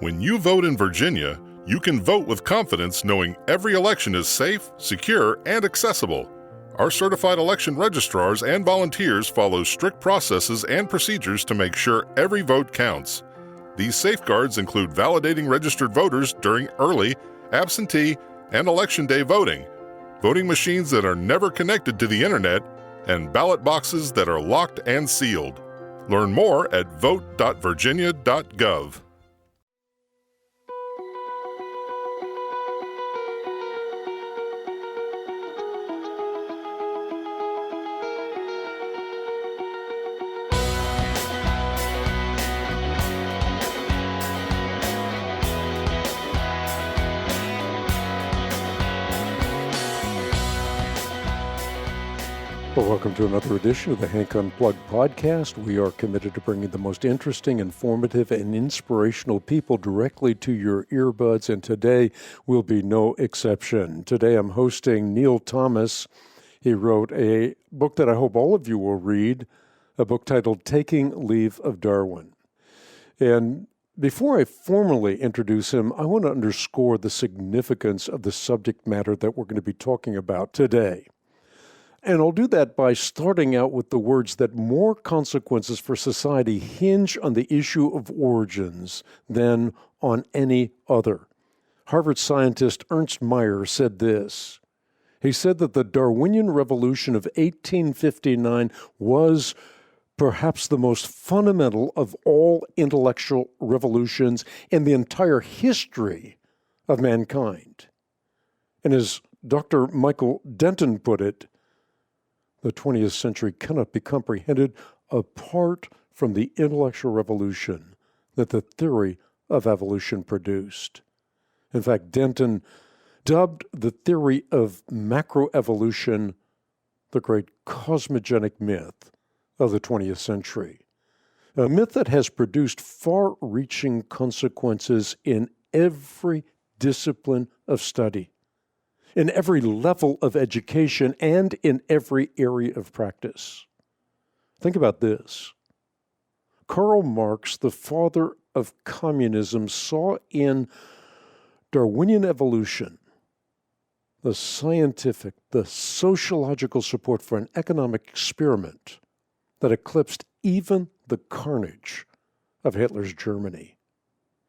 When you vote in Virginia, you can vote with confidence knowing every election is safe, secure, and accessible. Our certified election registrars and volunteers follow strict processes and procedures to make sure every vote counts. These safeguards include validating registered voters during early, absentee, and election day voting, voting machines that are never connected to the internet, and ballot boxes that are locked and sealed. Learn more at vote.virginia.gov. Well, welcome to another edition of the Hank Unplugged podcast. We are committed to bringing the most interesting, informative, and inspirational people directly to your earbuds, and today will be no exception. Today I'm hosting Neil Thomas. He wrote a book that I hope all of you will read, a book titled Taking Leave of Darwin. And before I formally introduce him, I want to underscore the significance of the subject matter that we're going to be talking about today. And I'll do that by starting out with the words that more consequences for society hinge on the issue of origins than on any other. Harvard scientist Ernst Mayr said this. He said that the Darwinian Revolution of 1859 was perhaps the most fundamental of all intellectual revolutions in the entire history of mankind. And as Dr. Michael Denton put it, the 20th century cannot be comprehended apart from the intellectual revolution that the theory of evolution produced. In fact, Denton dubbed the theory of macroevolution the great cosmogenic myth of the 20th century, a myth that has produced far-reaching consequences in every discipline of study, in every level of education, and in every area of practice. Think about this. Karl Marx, the father of communism, saw in Darwinian evolution the scientific, the sociological support for an economic experiment that eclipsed even the carnage of Hitler's Germany.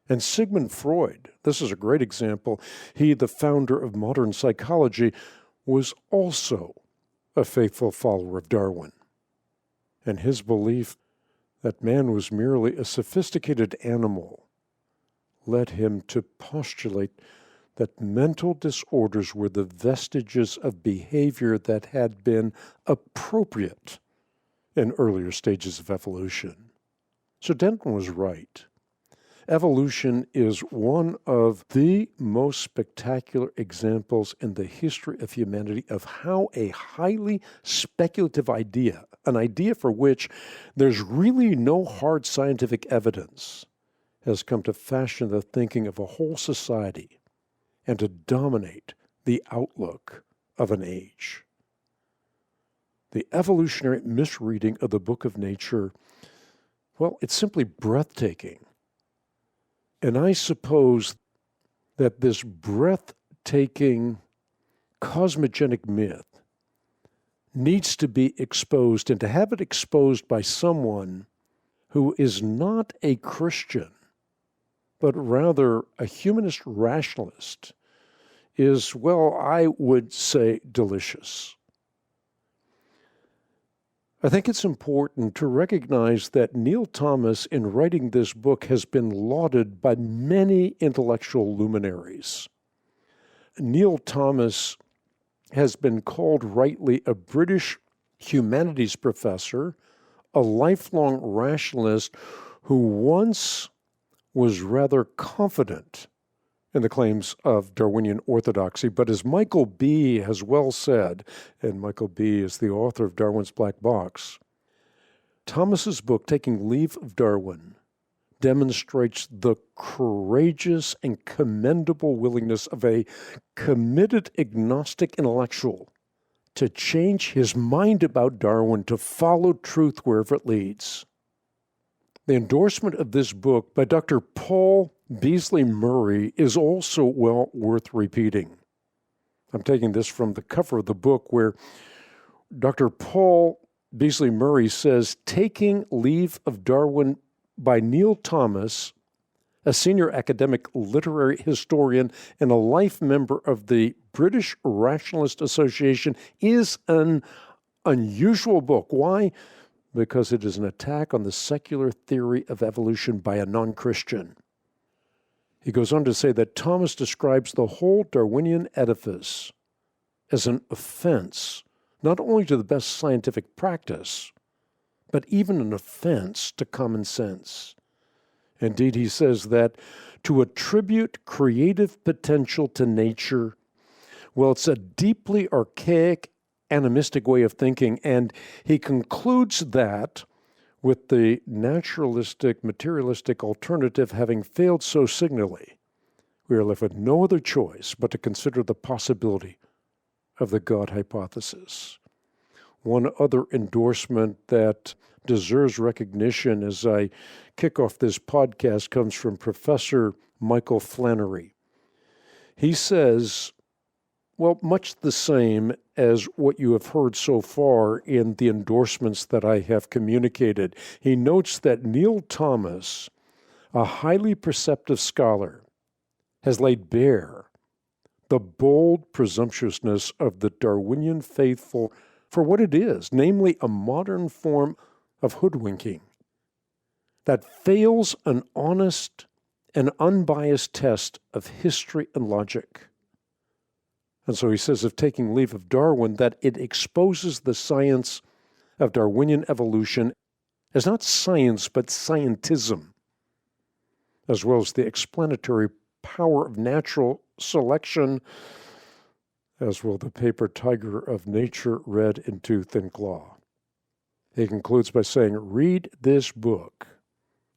And Sigmund Freud, this is a great example, he, the founder of modern psychology, was also a faithful follower of Darwin. And his belief that man was merely a sophisticated animal led him to postulate that mental disorders were the vestiges of behavior that had been appropriate in earlier stages of evolution. So Denton was right. Evolution is one of the most spectacular examples in the history of humanity of how a highly speculative idea, an idea for which there's really no hard scientific evidence, has come to fashion the thinking of a whole society and to dominate the outlook of an age. The evolutionary misreading of the Book of Nature, well, it's simply breathtaking. And I suppose that this breathtaking cosmogenic myth needs to be exposed, and to have it exposed by someone who is not a Christian, but rather a humanist rationalist, is, well, I would say delicious. I think it's important to recognize that Neil Thomas, in writing this book, has been lauded by many intellectual luminaries. Neil Thomas has been called rightly a British humanities professor, a lifelong rationalist who once was rather confident in the claims of Darwinian orthodoxy. But as Michael B. has well said, and Michael B. is the author of Darwin's Black Box, Thomas's book, Taking Leave of Darwin, demonstrates the courageous and commendable willingness of a committed agnostic intellectual to change his mind about Darwin, to follow truth wherever it leads. The endorsement of this book by Dr. Paul Beasley Murray is also well worth repeating. I'm taking this from the cover of the book where Dr. Paul Beasley Murray says, Taking Leave of Darwin by Neil Thomas, a senior academic literary historian and a life member of the British Rationalist Association, is an unusual book. Why? Because it is an attack on the secular theory of evolution by a non-Christian. He goes on to say that Thomas describes the whole Darwinian edifice as an offense, not only to the best scientific practice, but even an offense to common sense. Indeed, he says that to attribute creative potential to nature, well, it's a deeply archaic, animistic way of thinking, and he concludes that with the naturalistic, materialistic alternative having failed so signally, we are left with no other choice but to consider the possibility of the God hypothesis. One other endorsement that deserves recognition as I kick off this podcast comes from Professor Michael Flannery. He says, well, much the same as what you have heard so far in the endorsements that I have communicated. He notes that Neil Thomas, a highly perceptive scholar, has laid bare the bold presumptuousness of the Darwinian faithful for what it is, namely a modern form of hoodwinking that fails an honest and unbiased test of history and logic. And so he says of Taking Leave of Darwin that it exposes the science of Darwinian evolution as not science but scientism, as well as the explanatory power of natural selection, as will the paper tiger of nature red in tooth and claw. He concludes by saying, read this book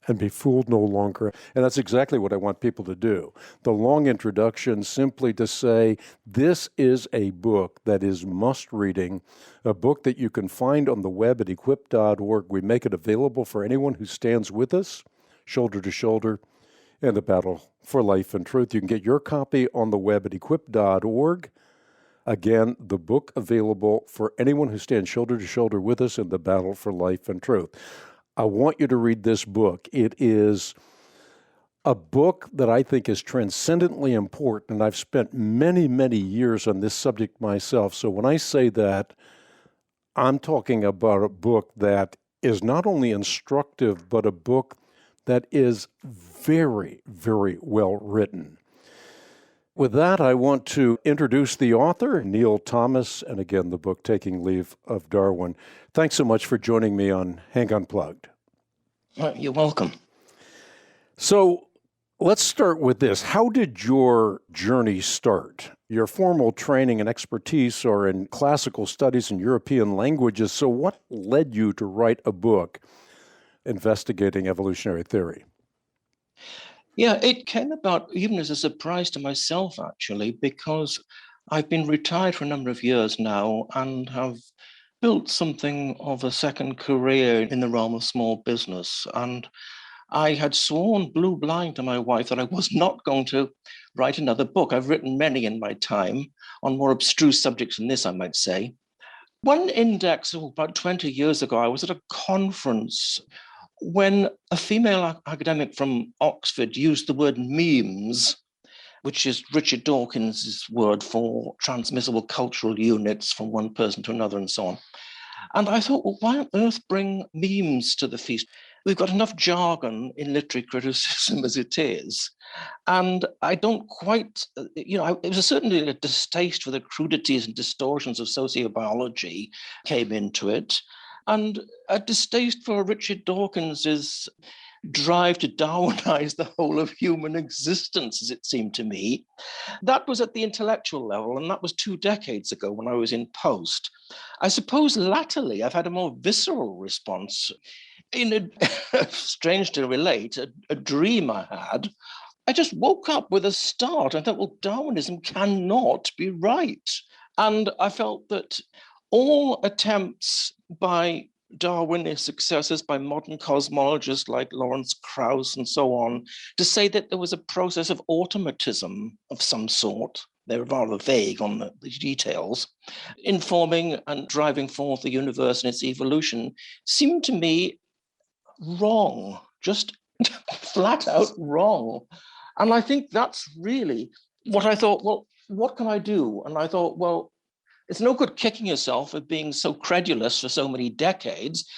and be fooled no longer. And that's exactly what I want people to do. The long introduction simply to say, this is a book that is must-reading, a book that you can find on the web at equip.org. We make it available for anyone who stands with us, shoulder to shoulder, in the battle for life and truth. You can get your copy on the web at equip.org. Again, the book available for anyone who stands shoulder to shoulder with us in the battle for life and truth. I want you to read this book. It is a book that I think is transcendently important, and I've spent many, many years on this subject myself. So when I say that, I'm talking about a book that is not only instructive, but a book that is very, very well written. With that, I want to introduce the author, Neil Thomas, and again, the book, Taking Leave of Darwin. Thanks so much for joining me on Hank Unplugged. You're welcome. So let's start with this. How did your journey start? Your formal training and expertise are in classical studies and European languages. So what led you to write a book investigating evolutionary theory? Yeah, it came about even as a surprise to myself, actually, because I've been retired for a number of years now and have built something of a second career in the realm of small business. And I had sworn blue blind to my wife that I was not going to write another book. I've written many in my time on more abstruse subjects than this, I might say. One index about 20 years ago, I was at a conference when a female academic from Oxford used the word memes, which is Richard Dawkins' word for transmissible cultural units from one person to another and so on. And I thought, well, why on earth bring memes to the feast? We've got enough jargon in literary criticism as it is. And I don't quite, it was certainly a distaste for the crudities and distortions of sociobiology came into it. And a distaste for Richard Dawkins's drive to Darwinize the whole of human existence, as it seemed to me. That was at the intellectual level, and that was 2 decades ago when I was in post. I suppose latterly I've had a more visceral response. In a strange to relate, a dream I had, I just woke up with a start. I thought, well, Darwinism cannot be right. And I felt that all attempts by Darwinist successors by modern cosmologists like Lawrence Krauss and so on, to say that there was a process of automatism of some sort. They're rather vague on the details, informing and driving forth the universe and its evolution, seemed to me wrong, just flat out wrong. And I think that's really what I thought, well, what can I do? And I thought, well, it's no good kicking yourself for being so credulous for so many decades.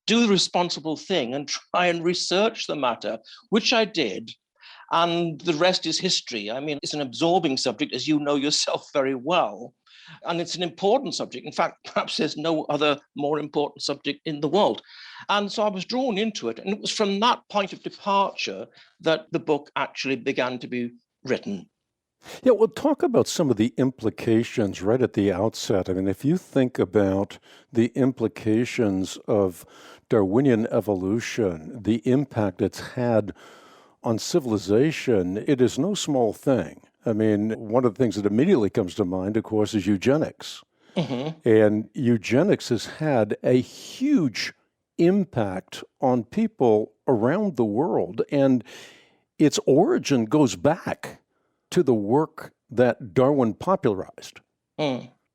Do the responsible thing and try and research the matter, which I did. And the rest is history. I mean, it's an absorbing subject, as you know yourself very well. And it's an important subject. In fact, perhaps there's no other more important subject in the world. And so I was drawn into it. And it was from that point of departure that the book actually began to be written. Yeah, well, talk about some of the implications right at the outset. I mean, if you think about the implications of Darwinian evolution, the impact it's had on civilization, it is no small thing. I mean, one of the things that immediately comes to mind, of course, is eugenics. Mm-hmm. And eugenics has had a huge impact on people around the world. And its origin goes back to the work that Darwin popularized.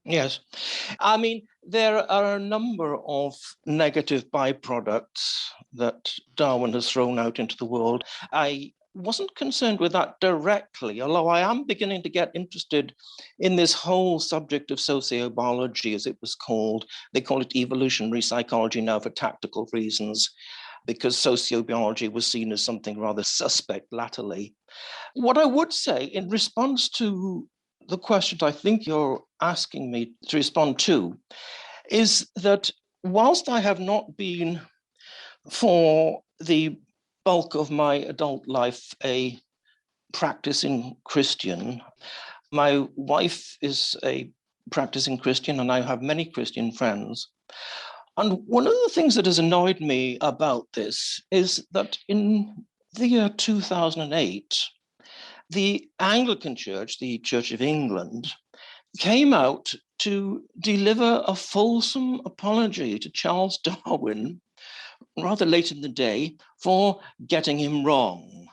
Yes. I mean, there are a number of negative byproducts that Darwin has thrown out into the world. I wasn't concerned with that directly, although I am beginning to get interested in this whole subject of sociobiology, as it was called. They call it evolutionary psychology now for tactical reasons, because sociobiology was seen as something rather suspect latterly. What I would say in response to the questions I think you're asking me to respond to is that whilst I have not been, for the bulk of my adult life, a practicing Christian, my wife is a practicing Christian and I have many Christian friends. And one of the things that has annoyed me about this is that in the year 2008, the Anglican Church, the Church of England, came out to deliver a fulsome apology to Charles Darwin rather late in the day for getting him wrong.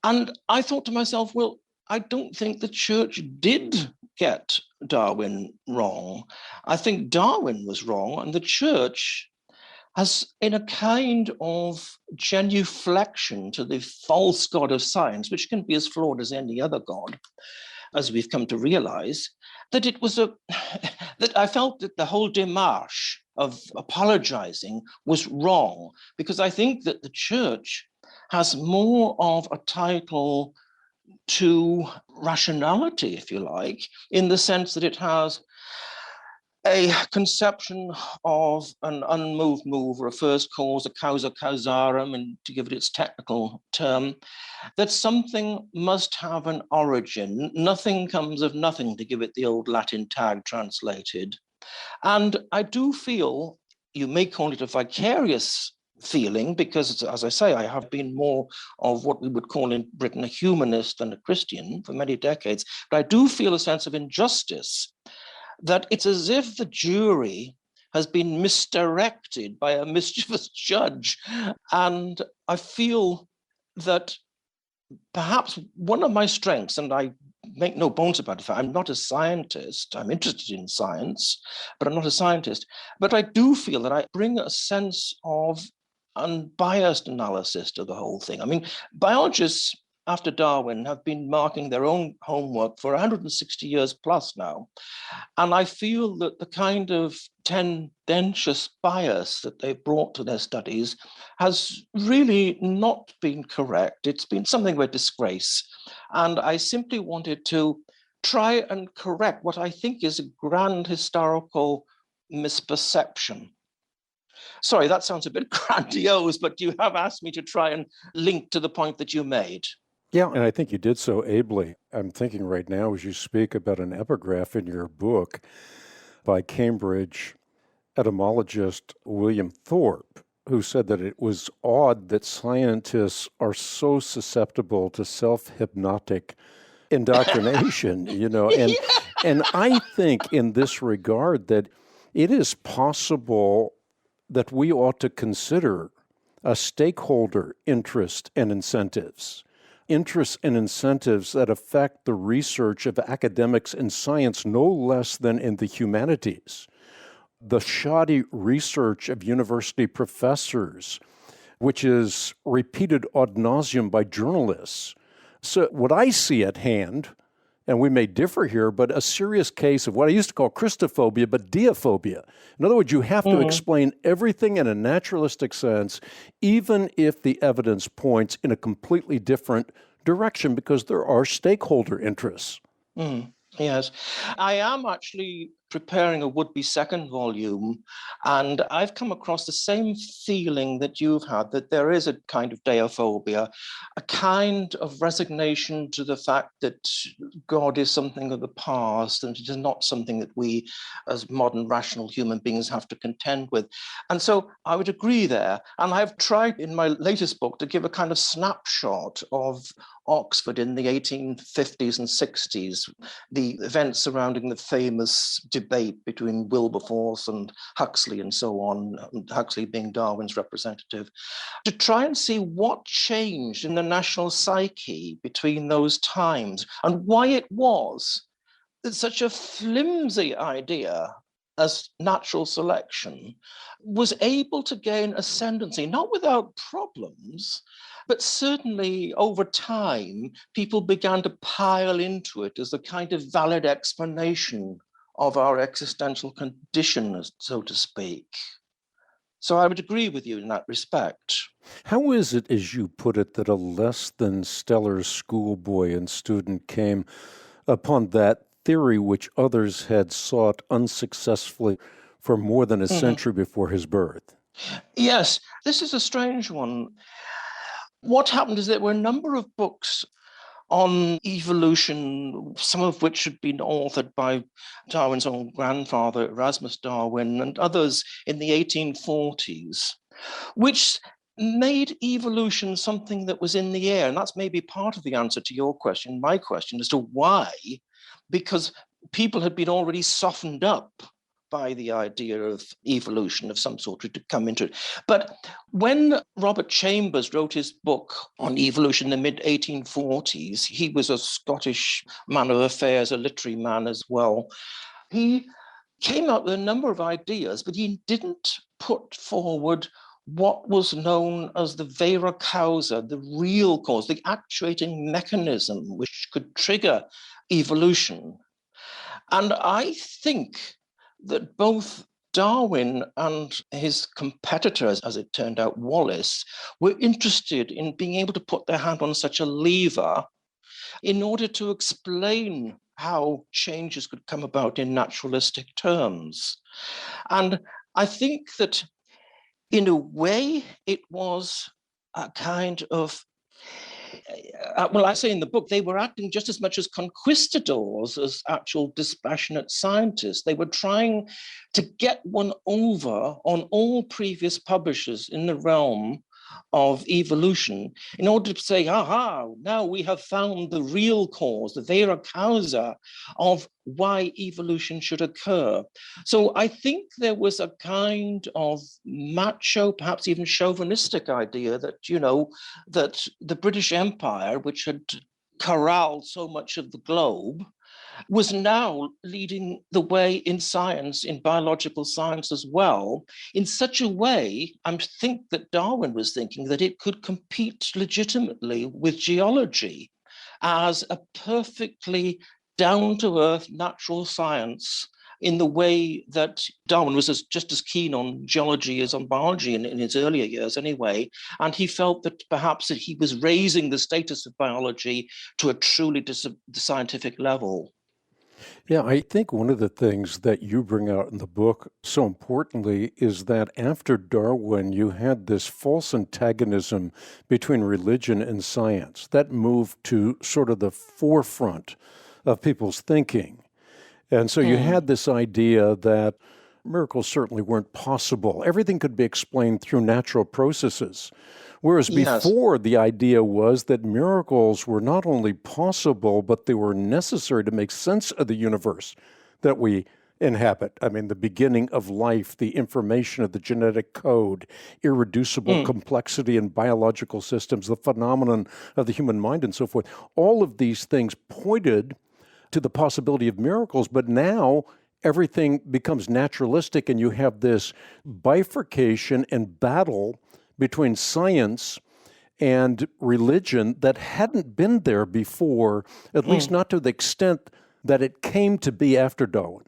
And I thought to myself, well, I don't think the church did get Darwin wrong. I think Darwin was wrong, and the church has, in a kind of genuflection to the false god of science, which can be as flawed as any other god, as we've come to realize, that it was that I felt that the whole démarche of apologizing was wrong, because I think that the church has more of a title to rationality, if you like, in the sense that it has a conception of an unmoved move, or a first cause, a causa causarum, and to give it its technical term, that something must have an origin. Nothing comes of nothing, to give it the old Latin tag translated. And I do feel, you may call it a vicarious feeling, because, as I say, I have been more of what we would call in Britain a humanist than a Christian for many decades, but I do feel a sense of injustice, that it's as if the jury has been misdirected by a mischievous judge. And I feel that perhaps one of my strengths, and I make no bones about it, I'm not a scientist, I'm interested in science, but I'm not a scientist. But I do feel that I bring a sense of unbiased analysis to the whole thing. I mean, biologists after Darwin have been marking their own homework for 160 years plus now. And I feel that the kind of tendentious bias that they've brought to their studies has really not been correct. It's been something of a disgrace. And I simply wanted to try and correct what I think is a grand historical misperception. Sorry, that sounds a bit grandiose, but you have asked me to try and link to the point that you made. Yeah, and I think you did so ably. I'm thinking right now as you speak about an epigraph in your book by Cambridge etymologist William Thorpe, who said that it was odd that scientists are so susceptible to self-hypnotic indoctrination, and and I think in this regard that it is possible that we ought to consider a stakeholder interest and incentives. Interests and incentives that affect the research of academics in science no less than in the humanities. The shoddy research of university professors, which is repeated ad nauseum by journalists. So what I see at hand, and we may differ here, but a serious case of what I used to call Christophobia, but deophobia. In other words, you have to explain everything in a naturalistic sense, even if the evidence points in a completely different direction, because there are stakeholder interests. Yes. I am actually preparing a would-be second volume, and I've come across the same feeling that you've had, that there is a kind of deophobia, a kind of resignation to the fact that God is something of the past and it is not something that we as modern rational human beings have to contend with. And so I would agree there. And I've tried in my latest book to give a kind of snapshot of Oxford in the 1850s and 60s, the events surrounding the famous debate between Wilberforce and Huxley and so on, Huxley being Darwin's representative, to try and see what changed in the national psyche between those times and why it was that such a flimsy idea as natural selection was able to gain ascendancy, not without problems, but certainly over time, people began to pile into it as a kind of valid explanation of our existential condition, so to speak. So I would agree with you in that respect. How is it, as you put it, that a less than stellar schoolboy and student came upon that theory which others had sought unsuccessfully for more than a century before his birth? Yes, this is a strange one. What happened is there were a number of books on evolution, some of which had been authored by Darwin's own grandfather, Erasmus Darwin, and others in the 1840s, which made evolution something that was in the air. And that's maybe part of the answer to your question, my question, as to why, because people had been already softened up by the idea of evolution of some sort to come into it. But when Robert Chambers wrote his book on evolution in the mid-1840s, he was a Scottish man of affairs, a literary man as well. He came up with a number of ideas, but he didn't put forward what was known as the vera causa, the real cause, the actuating mechanism which could trigger evolution. And I think that both Darwin and his competitors, as it turned out, Wallace, were interested in being able to put their hand on such a lever in order to explain how changes could come about in naturalistic terms. And I think that in a way it was a kind of well, I say in the book, they were acting just as much as conquistadors as actual dispassionate scientists. They were trying to get one over on all previous publishers in the realm of evolution in order to say, aha, now we have found the real cause, the vera causa of why evolution should occur. So I think there was a kind of macho, perhaps even chauvinistic idea that, that the British Empire, which had corralled so much of the globe, was now leading the way in science, in biological science as well, in such a way, I think that Darwin was thinking that it could compete legitimately with geology as a perfectly down-to-earth natural science in the way that Darwin was just as keen on geology as on biology in his earlier years anyway. And he felt that perhaps that he was raising the status of biology to a truly scientific level. Yeah, I think one of the things that you bring out in the book so importantly is that after Darwin, you had this false antagonism between religion and science that moved to sort of the forefront of people's thinking. And so you had this idea that miracles certainly weren't possible. Everything could be explained through natural processes. Whereas before, the idea was that miracles were not only possible, but they were necessary to make sense of the universe that we inhabit. I mean, the beginning of life, the information of the genetic code, irreducible complexity in biological systems, the phenomenon of the human mind, and so forth. All of these things pointed to the possibility of miracles, but now everything becomes naturalistic, and you have this bifurcation and battle between science and religion that hadn't been there before, at least not to the extent that it came to be after Darwin.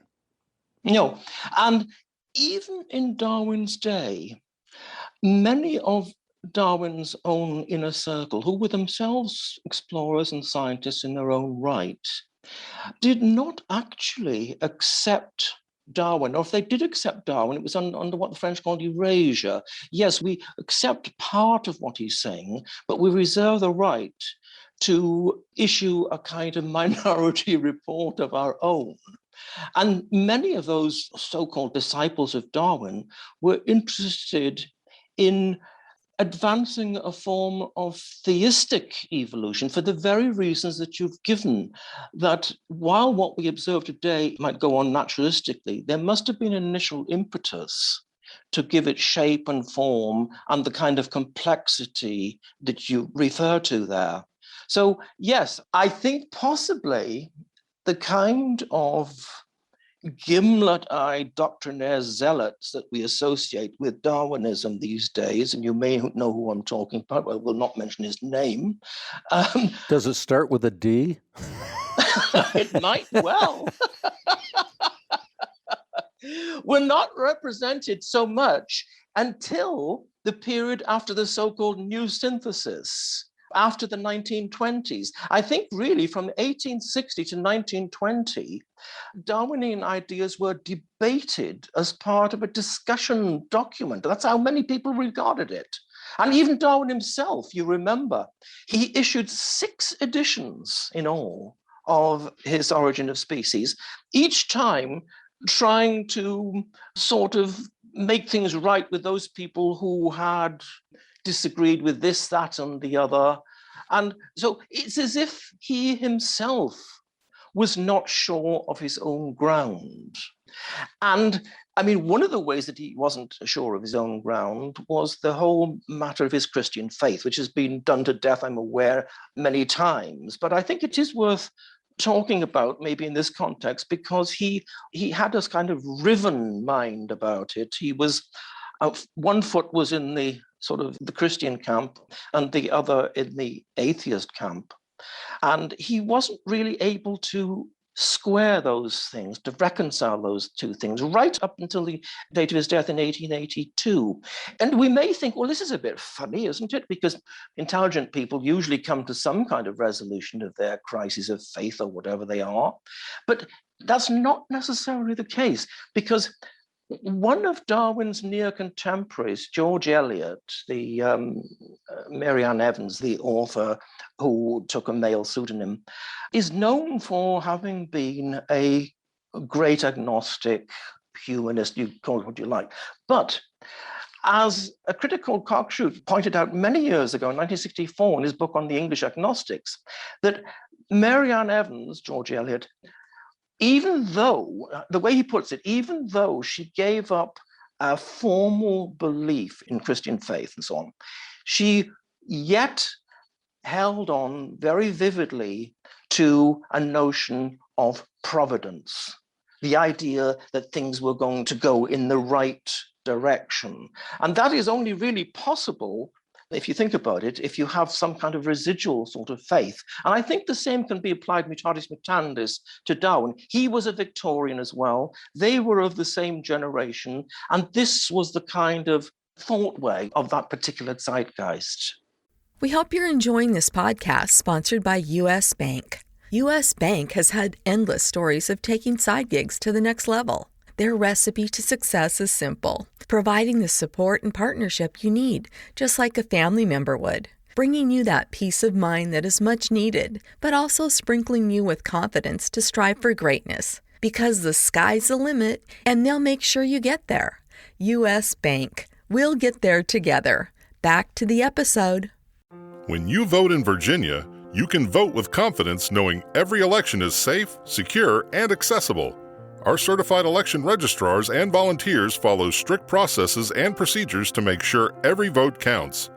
No, and even in Darwin's day, many of Darwin's own inner circle, who were themselves explorers and scientists in their own right, did not actually accept Darwin, or if they did accept Darwin, it was under what the French called erasure. Yes, we accept part of what he's saying, but we reserve the right to issue a kind of minority report of our own. And many of those so-called disciples of Darwin were interested in advancing a form of theistic evolution for the very reasons that you've given, that while what we observe today might go on naturalistically, there must have been an initial impetus to give it shape and form and the kind of complexity that you refer to there. So yes, I think possibly the kind of gimlet-eyed doctrinaire zealots that we associate with Darwinism these days, and you may know who I'm talking about, but I will not mention his name. Does it start with a D? It might well. Were not represented so much until the period after the so-called New Synthesis, after the 1920s. I think really from 1860 to 1920, Darwinian ideas were debated as part of a discussion document. That's how many people regarded it. And even Darwin himself, you remember, he issued 6 editions in all of his Origin of Species, each time trying to sort of make things right with those people who had disagreed with this, that, and the other. And so it's as if he himself was not sure of his own ground. And I mean, one of the ways that he wasn't sure of his own ground was the whole matter of his Christian faith, which has been done to death, I'm aware, many times. But I think it is worth talking about maybe in this context, because he had this kind of riven mind about it. He was, one foot was in the sort of the Christian camp and the other in the atheist camp. And he wasn't really able to square those things, to reconcile those two things, right up until the date of his death in 1882. And we may think, well, this is a bit funny, isn't it? Because intelligent people usually come to some kind of resolution of their crises of faith or whatever they are. But that's not necessarily the case, because one of Darwin's near contemporaries, George Eliot, the Mary Ann Evans, the author who took a male pseudonym, is known for having been a great agnostic, humanist, you call it what you like. But as a critic called Cockshute pointed out many years ago, in 1964, in his book on the English agnostics, that Mary Ann Evans, George Eliot, even though, the way he puts it, even though she gave up a formal belief in Christian faith and so on, she yet held on very vividly to a notion of providence, the idea that things were going to go in the right direction. And that is only really possible, if you think about it, if you have some kind of residual sort of faith. And I think the same can be applied mutatis mutandis to Darwin. He was a Victorian as well. They were of the same generation. And this was the kind of thought way of that particular zeitgeist. We hope you're enjoying this podcast sponsored by U.S. Bank. U.S. Bank has had endless stories of taking side gigs to the next level. Their recipe to success is simple, providing the support and partnership you need, just like a family member would, bringing you that peace of mind that is much needed, but also sprinkling you with confidence to strive for greatness, because the sky's the limit, and they'll make sure you get there. U.S. Bank. We'll get there together. Back to the episode. When you vote in Virginia, you can vote with confidence knowing every election is safe, secure, and accessible. Our certified election registrars and volunteers follow strict processes and procedures to make sure every vote counts.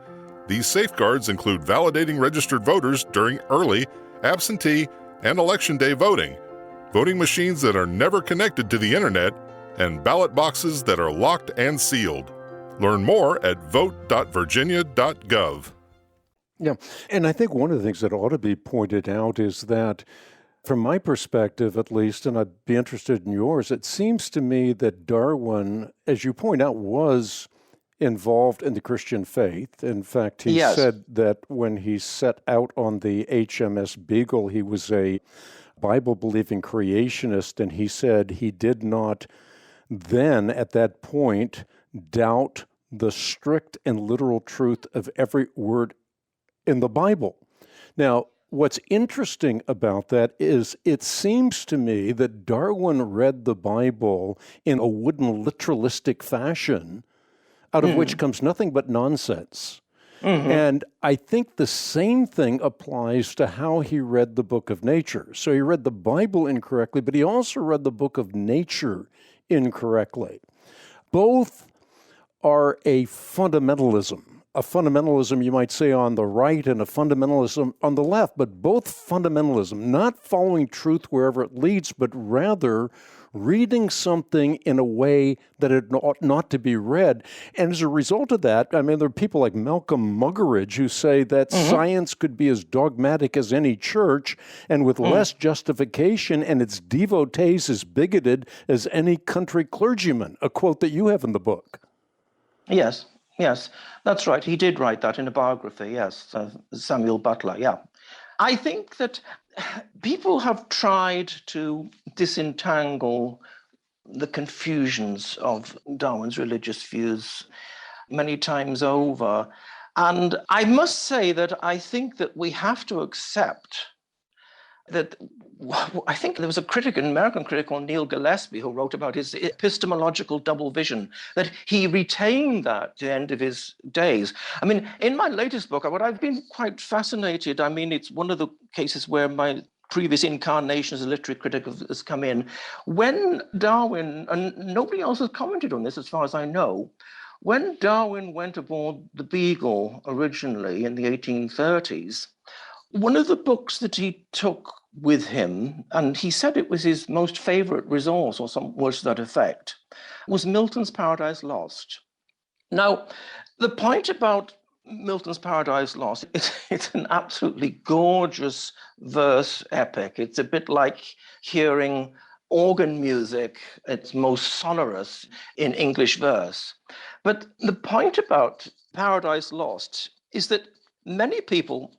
These safeguards include validating registered voters during early, absentee, and election day voting, voting machines that are never connected to the internet, and ballot boxes that are locked and sealed. Learn more at vote.virginia.gov. Yeah, and I think one of the things that ought to be pointed out is that, from my perspective at least, and I'd be interested in yours, it seems to me that Darwin, as you point out, was involved in the Christian faith. In fact, he said that when he set out on the HMS Beagle, he was a Bible-believing creationist, and he said he did not then, at that point, doubt the strict and literal truth of every word in the Bible. Now, what's interesting about that is it seems to me that Darwin read the Bible in a wooden literalistic fashion, out of which comes nothing but nonsense. And I think the same thing applies to how he read the book of nature. So he read the Bible incorrectly, but he also read the book of nature incorrectly. Both are a fundamentalism, you might say, on the right and a fundamentalism on the left, but both fundamentalism, not following truth wherever it leads, but rather reading something in a way that it ought not to be read. And as a result of that, I mean, there are people like Malcolm Muggeridge who say that science could be as dogmatic as any church and with less justification and its devotees as bigoted as any country clergyman, a quote that you have in the book. Yes, that's right. He did write that in a biography, yes, Samuel Butler, yeah. I think that people have tried to disentangle the confusions of Darwin's religious views many times over. And I must say that I think that we have to accept that. I think there was a critic, an American critic called Neil Gillespie, who wrote about his epistemological double vision, that he retained that at the end of his days. I mean, in my latest book, what I've been quite fascinated, I mean, it's one of the cases where my previous incarnation as a literary critic has come in. When Darwin, and nobody else has commented on this as far as I know, when Darwin went aboard the Beagle originally in the 1830s, one of the books that he took with him, and he said it was his most favorite resource or some words to that effect, was Milton's Paradise Lost. Now, the point about Milton's Paradise Lost, it's an absolutely gorgeous verse epic. It's a bit like hearing organ music. It's most sonorous in English verse. But the point about Paradise Lost is that many people,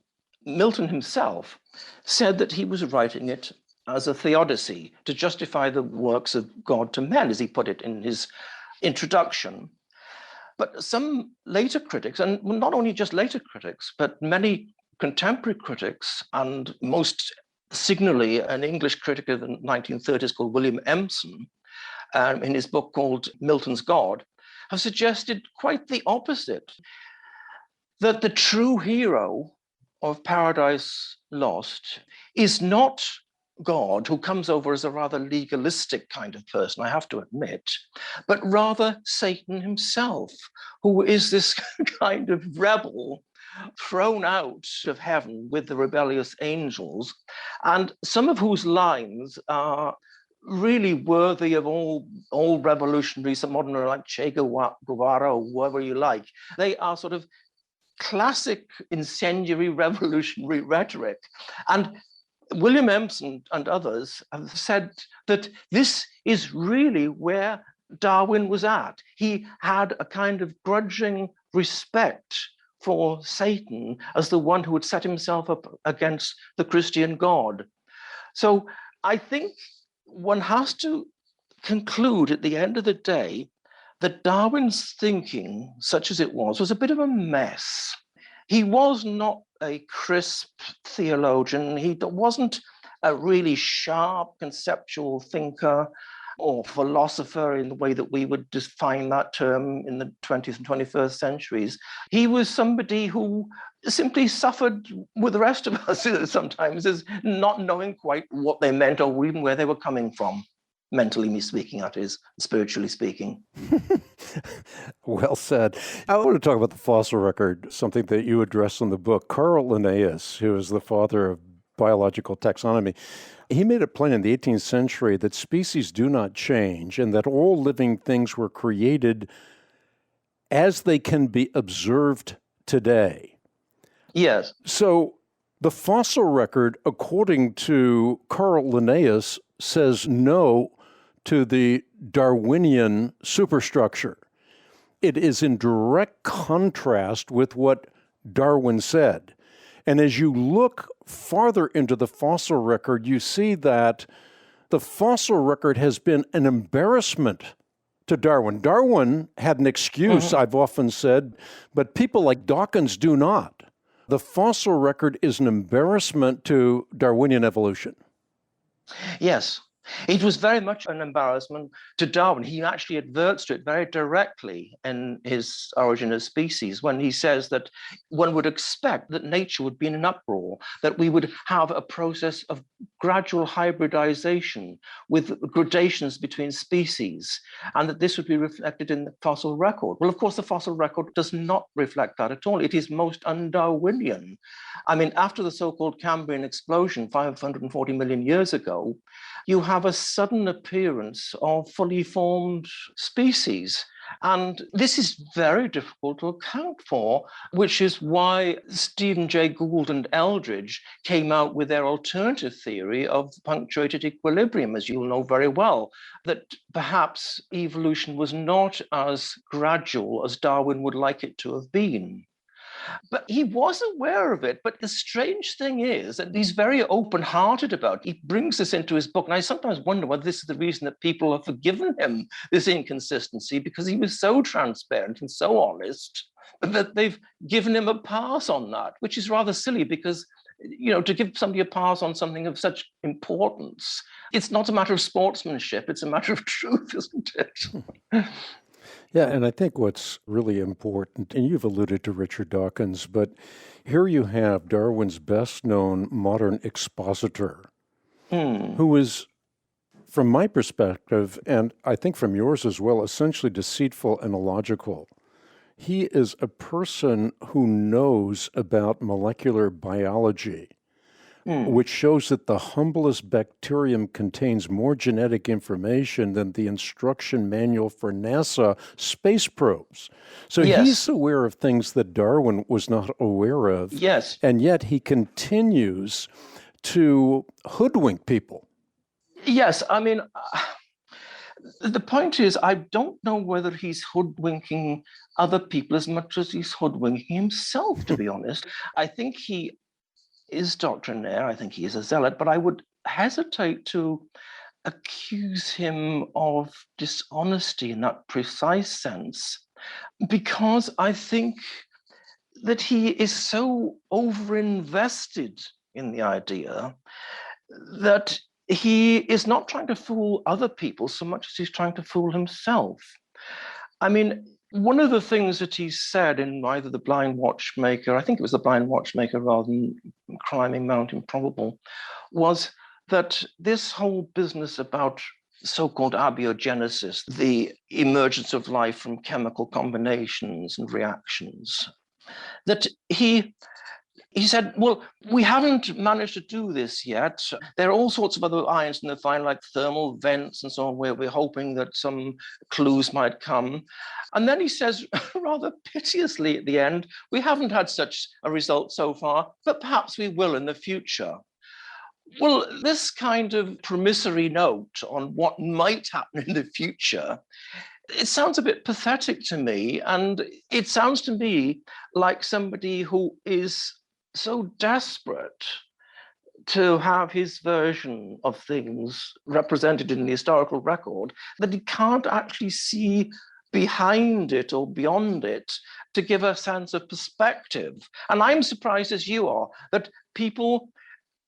Milton himself, said that he was writing it as a theodicy to justify the works of God to men, as he put it in his introduction. But some later critics, and not only just later critics, but many contemporary critics, and most signally an English critic of the 1930s called William Empson, in his book called Milton's God, have suggested quite the opposite, that the true hero of Paradise Lost is not God, who comes over as a rather legalistic kind of person, I have to admit, but rather Satan himself, who is this kind of rebel thrown out of heaven with the rebellious angels, and some of whose lines are really worthy of all revolutionaries, some modern like Che Guevara or whoever you like. They are sort of classic incendiary revolutionary rhetoric. And William Empson and others have said that this is really where Darwin was at. He had a kind of grudging respect for Satan as the one who would set himself up against the Christian God. So I think one has to conclude at the end of the day that Darwin's thinking, such as it was a bit of a mess. He was not a crisp theologian. He wasn't a really sharp conceptual thinker or philosopher in the way that we would define that term in the 20th and 21st centuries. He was somebody who simply suffered with the rest of us sometimes as not knowing quite what they meant or even where they were coming from. mentally speaking, that is, spiritually speaking. Well said. I want to talk about the fossil record, something that you address in the book. Carl Linnaeus, who is the father of biological taxonomy, he made it plain in the 18th century that species do not change and that all living things were created as they can be observed today. Yes. So the fossil record, according to Carl Linnaeus, says no to the Darwinian superstructure. It is in direct contrast with what Darwin said. And as you look farther into the fossil record, you see that the fossil record has been an embarrassment to Darwin. Darwin had an excuse, I've often said, but people like Dawkins do not. The fossil record is an embarrassment to Darwinian evolution. Yes. It was very much an embarrassment to Darwin. He actually adverts to it very directly in his Origin of Species when he says that one would expect that nature would be in an uproar, that we would have a process of gradual hybridization with gradations between species, and that this would be reflected in the fossil record. Well, of course, the fossil record does not reflect that at all. It is most un-Darwinian. I mean, after the so-called Cambrian explosion 540 million years ago, you have a sudden appearance of fully formed species. And this is very difficult to account for, which is why Stephen Jay Gould and Eldridge came out with their alternative theory of punctuated equilibrium, as you'll know very well, that perhaps evolution was not as gradual as Darwin would like it to have been. But he was aware of it. But the strange thing is that he's very open-hearted about it. He brings this into his book. And I sometimes wonder whether this is the reason that people have forgiven him this inconsistency, because he was so transparent and so honest that they've given him a pass on that, which is rather silly because, you know, to give somebody a pass on something of such importance, it's not a matter of sportsmanship. It's a matter of truth, isn't it? Yeah, and I think what's really important, and you've alluded to Richard Dawkins, but here you have Darwin's best-known modern expositor, who is, from my perspective, and I think from yours as well, essentially deceitful and illogical. He is a person who knows about molecular biology, which shows that the humblest bacterium contains more genetic information than the instruction manual for NASA space probes. So he's aware of things that Darwin was not aware of. Yes. And yet he continues to hoodwink people. Yes. I mean, the point is, I don't know whether he's hoodwinking other people as much as he's hoodwinking himself, to be honest. I think he is doctrinaire. I think he is a zealot, but I would hesitate to accuse him of dishonesty in that precise sense, because I think that he is so overinvested in the idea that he is not trying to fool other people so much as he's trying to fool himself. I mean, one of the things that he said in either The Blind Watchmaker, I think it was The Blind Watchmaker rather than Climbing Mount Improbable, was that this whole business about so-called abiogenesis, the emergence of life from chemical combinations and reactions, that he said, well, we haven't managed to do this yet. There are all sorts of other irons in the fire, like thermal vents and so on, where we're hoping that some clues might come. And then he says, rather piteously at the end, we haven't had such a result so far, but perhaps we will in the future. Well, this kind of promissory note on what might happen in the future, it sounds a bit pathetic to me. And it sounds to me like somebody who is so desperate to have his version of things represented in the historical record that he can't actually see behind it or beyond it to give a sense of perspective. And I'm surprised, as you are, that people,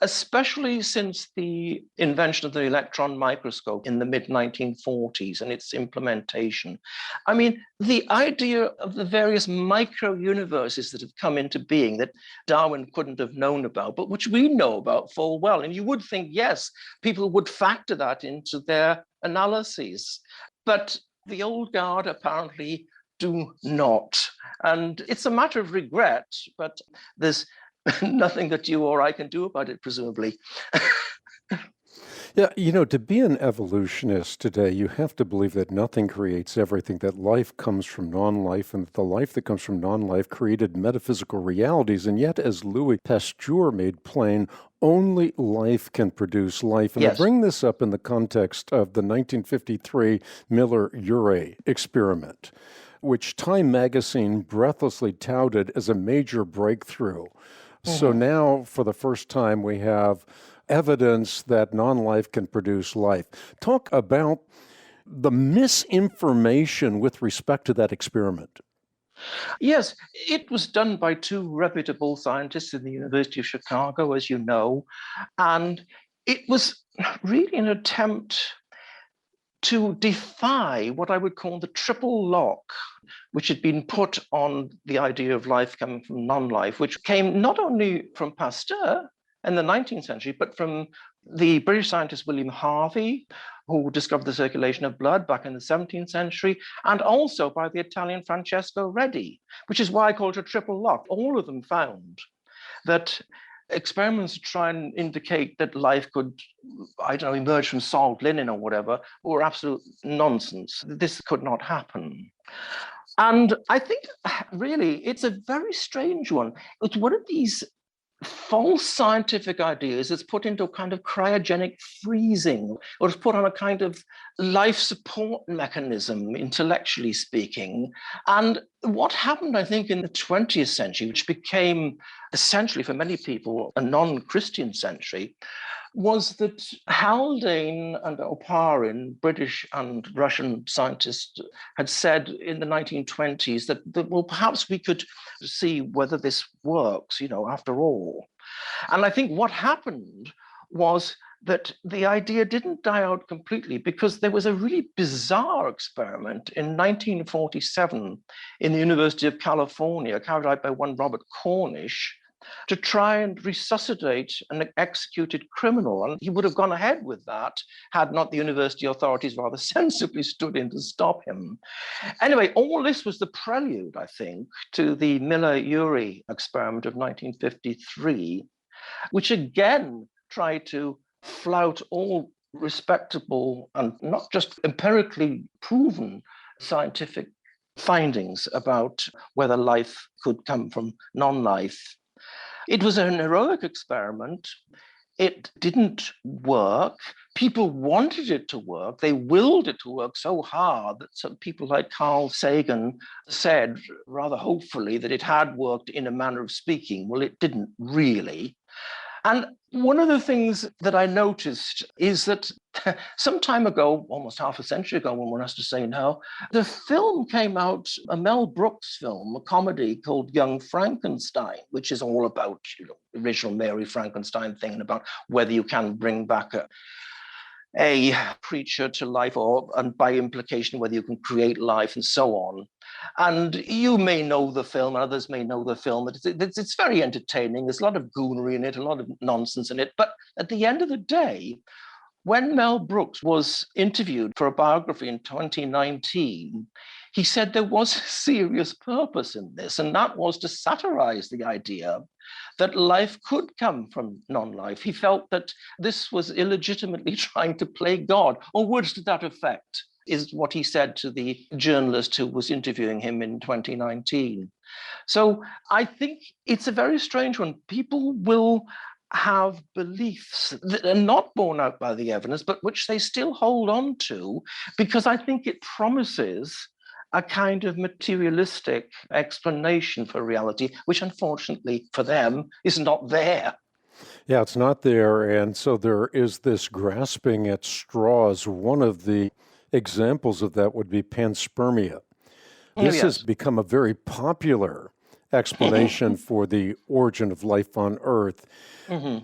especially since the invention of the electron microscope in the mid-1940s and its implementation, I mean, the idea of the various micro-universes that have come into being that Darwin couldn't have known about, but which we know about full well. And you would think, yes, people would factor that into their analyses. But the old guard apparently do not. And it's a matter of regret, but there's nothing that you or I can do about it, presumably. Yeah, to be an evolutionist today, you have to believe that nothing creates everything, that life comes from non-life, and that the life that comes from non-life created metaphysical realities. And yet, as Louis Pasteur made plain, only life can produce life. And Yes. I bring this up in the context of the 1953 Miller-Urey experiment, which Time magazine breathlessly touted as a major breakthrough. So now, for the first time, we have evidence that non-life can produce life. Talk about the misinformation with respect to that experiment. Yes, it was done by two reputable scientists in the University of Chicago, as you know, and it was really an attempt to defy what I would call the triple lock, which had been put on the idea of life coming from non-life, which came not only from Pasteur in the 19th century, but from the British scientist William Harvey, who discovered the circulation of blood back in the 17th century, and also by the Italian Francesco Redi, which is why I call it a triple lock. All of them found that experiments to try and indicate that life could, emerge from salt, linen, or whatever, were absolute nonsense. This could not happen. And I think, really, it's a very strange one. It's one of these false scientific ideas that's put into a kind of cryogenic freezing, or it's put on a kind of life support mechanism, intellectually speaking. And what happened, I think, in the 20th century, which became essentially for many people a non-Christian century, was that Haldane and Oparin, British and Russian scientists, had said in the 1920s that well, perhaps we could see whether this works, after all. And I think what happened was that the idea didn't die out completely, because there was a really bizarre experiment in 1947 in the University of California, carried out by one Robert Cornish, to try and resuscitate an executed criminal. And he would have gone ahead with that had not the university authorities rather sensibly stood in to stop him. Anyway, all this was the prelude, I think, to the Miller-Urey experiment of 1953, which again tried to flout all respectable and not just empirically proven scientific findings about whether life could come from non-life. It was an heroic experiment. It didn't work. People wanted it to work. They willed it to work so hard that some people like Carl Sagan said, rather hopefully, that it had worked in a manner of speaking. Well, it didn't really. And one of the things that I noticed is that some time ago, almost half a century ago, when one has to say now, the film came out, a Mel Brooks film, a comedy called Young Frankenstein, which is all about, the original Mary Frankenstein thing, and about whether you can bring back a creature to life, and by implication, whether you can create life and so on. And you may know the film, and others may know the film. It's very entertaining. There's a lot of goonery in it, a lot of nonsense in it. But at the end of the day, when Mel Brooks was interviewed for a biography in 2019, he said there was a serious purpose in this, and that was to satirize the idea that life could come from non-life. He felt that this was illegitimately trying to play God, or words to that effect, is what he said to the journalist who was interviewing him in 2019. So I think it's a very strange one. People will have beliefs that are not borne out by the evidence, but which they still hold on to, because I think it promises a kind of materialistic explanation for reality, which unfortunately for them is not there. Yeah, it's not there. And so there is this grasping at straws. One of the examples of that would be panspermia. This has become a very popular explanation for the origin of life on Earth.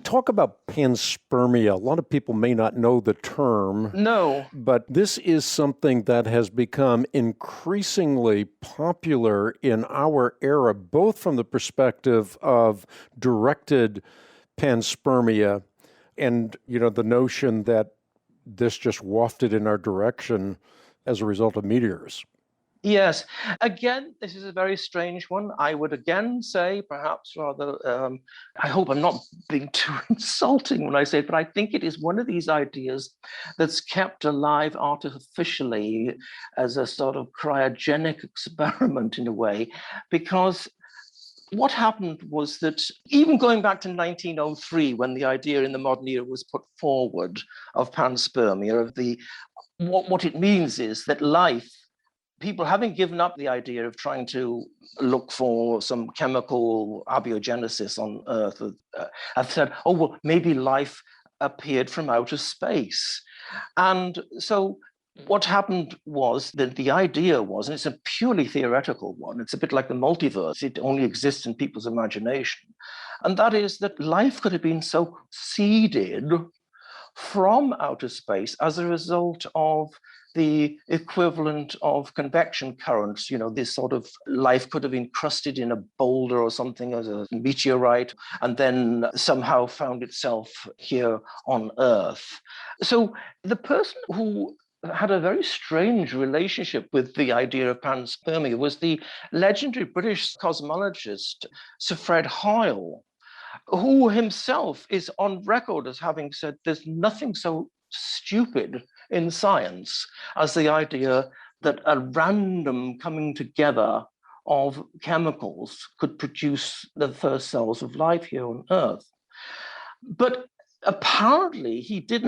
Talk about panspermia. A lot of people may not know the term. No. But this is something that has become increasingly popular in our era, both from the perspective of directed panspermia and, the notion that this just wafted in our direction as a result of meteors. Yes. Again, this is a very strange one. I would again say, perhaps rather, I hope I'm not being too insulting when I say it, but I think it is one of these ideas that's kept alive artificially as a sort of cryogenic experiment in a way, because what happened was that even going back to 1903, when the idea in the modern era was put forward of panspermia, of what it means is that life, people having given up the idea of trying to look for some chemical abiogenesis on Earth, have said, oh, well, maybe life appeared from outer space. And so what happened was that the idea was, and it's a purely theoretical one, it's a bit like the multiverse, it only exists in people's imagination, and that is that life could have been so seeded from outer space as a result of the equivalent of convection currents. This sort of life could have encrusted in a boulder or something as a meteorite, and then somehow found itself here on Earth. So the person who had a very strange relationship with the idea of panspermia was the legendary British cosmologist Sir Fred Hoyle, who himself is on record as having said there's nothing so stupid in science as the idea that a random coming together of chemicals could produce the first cells of life here on Earth. But apparently he did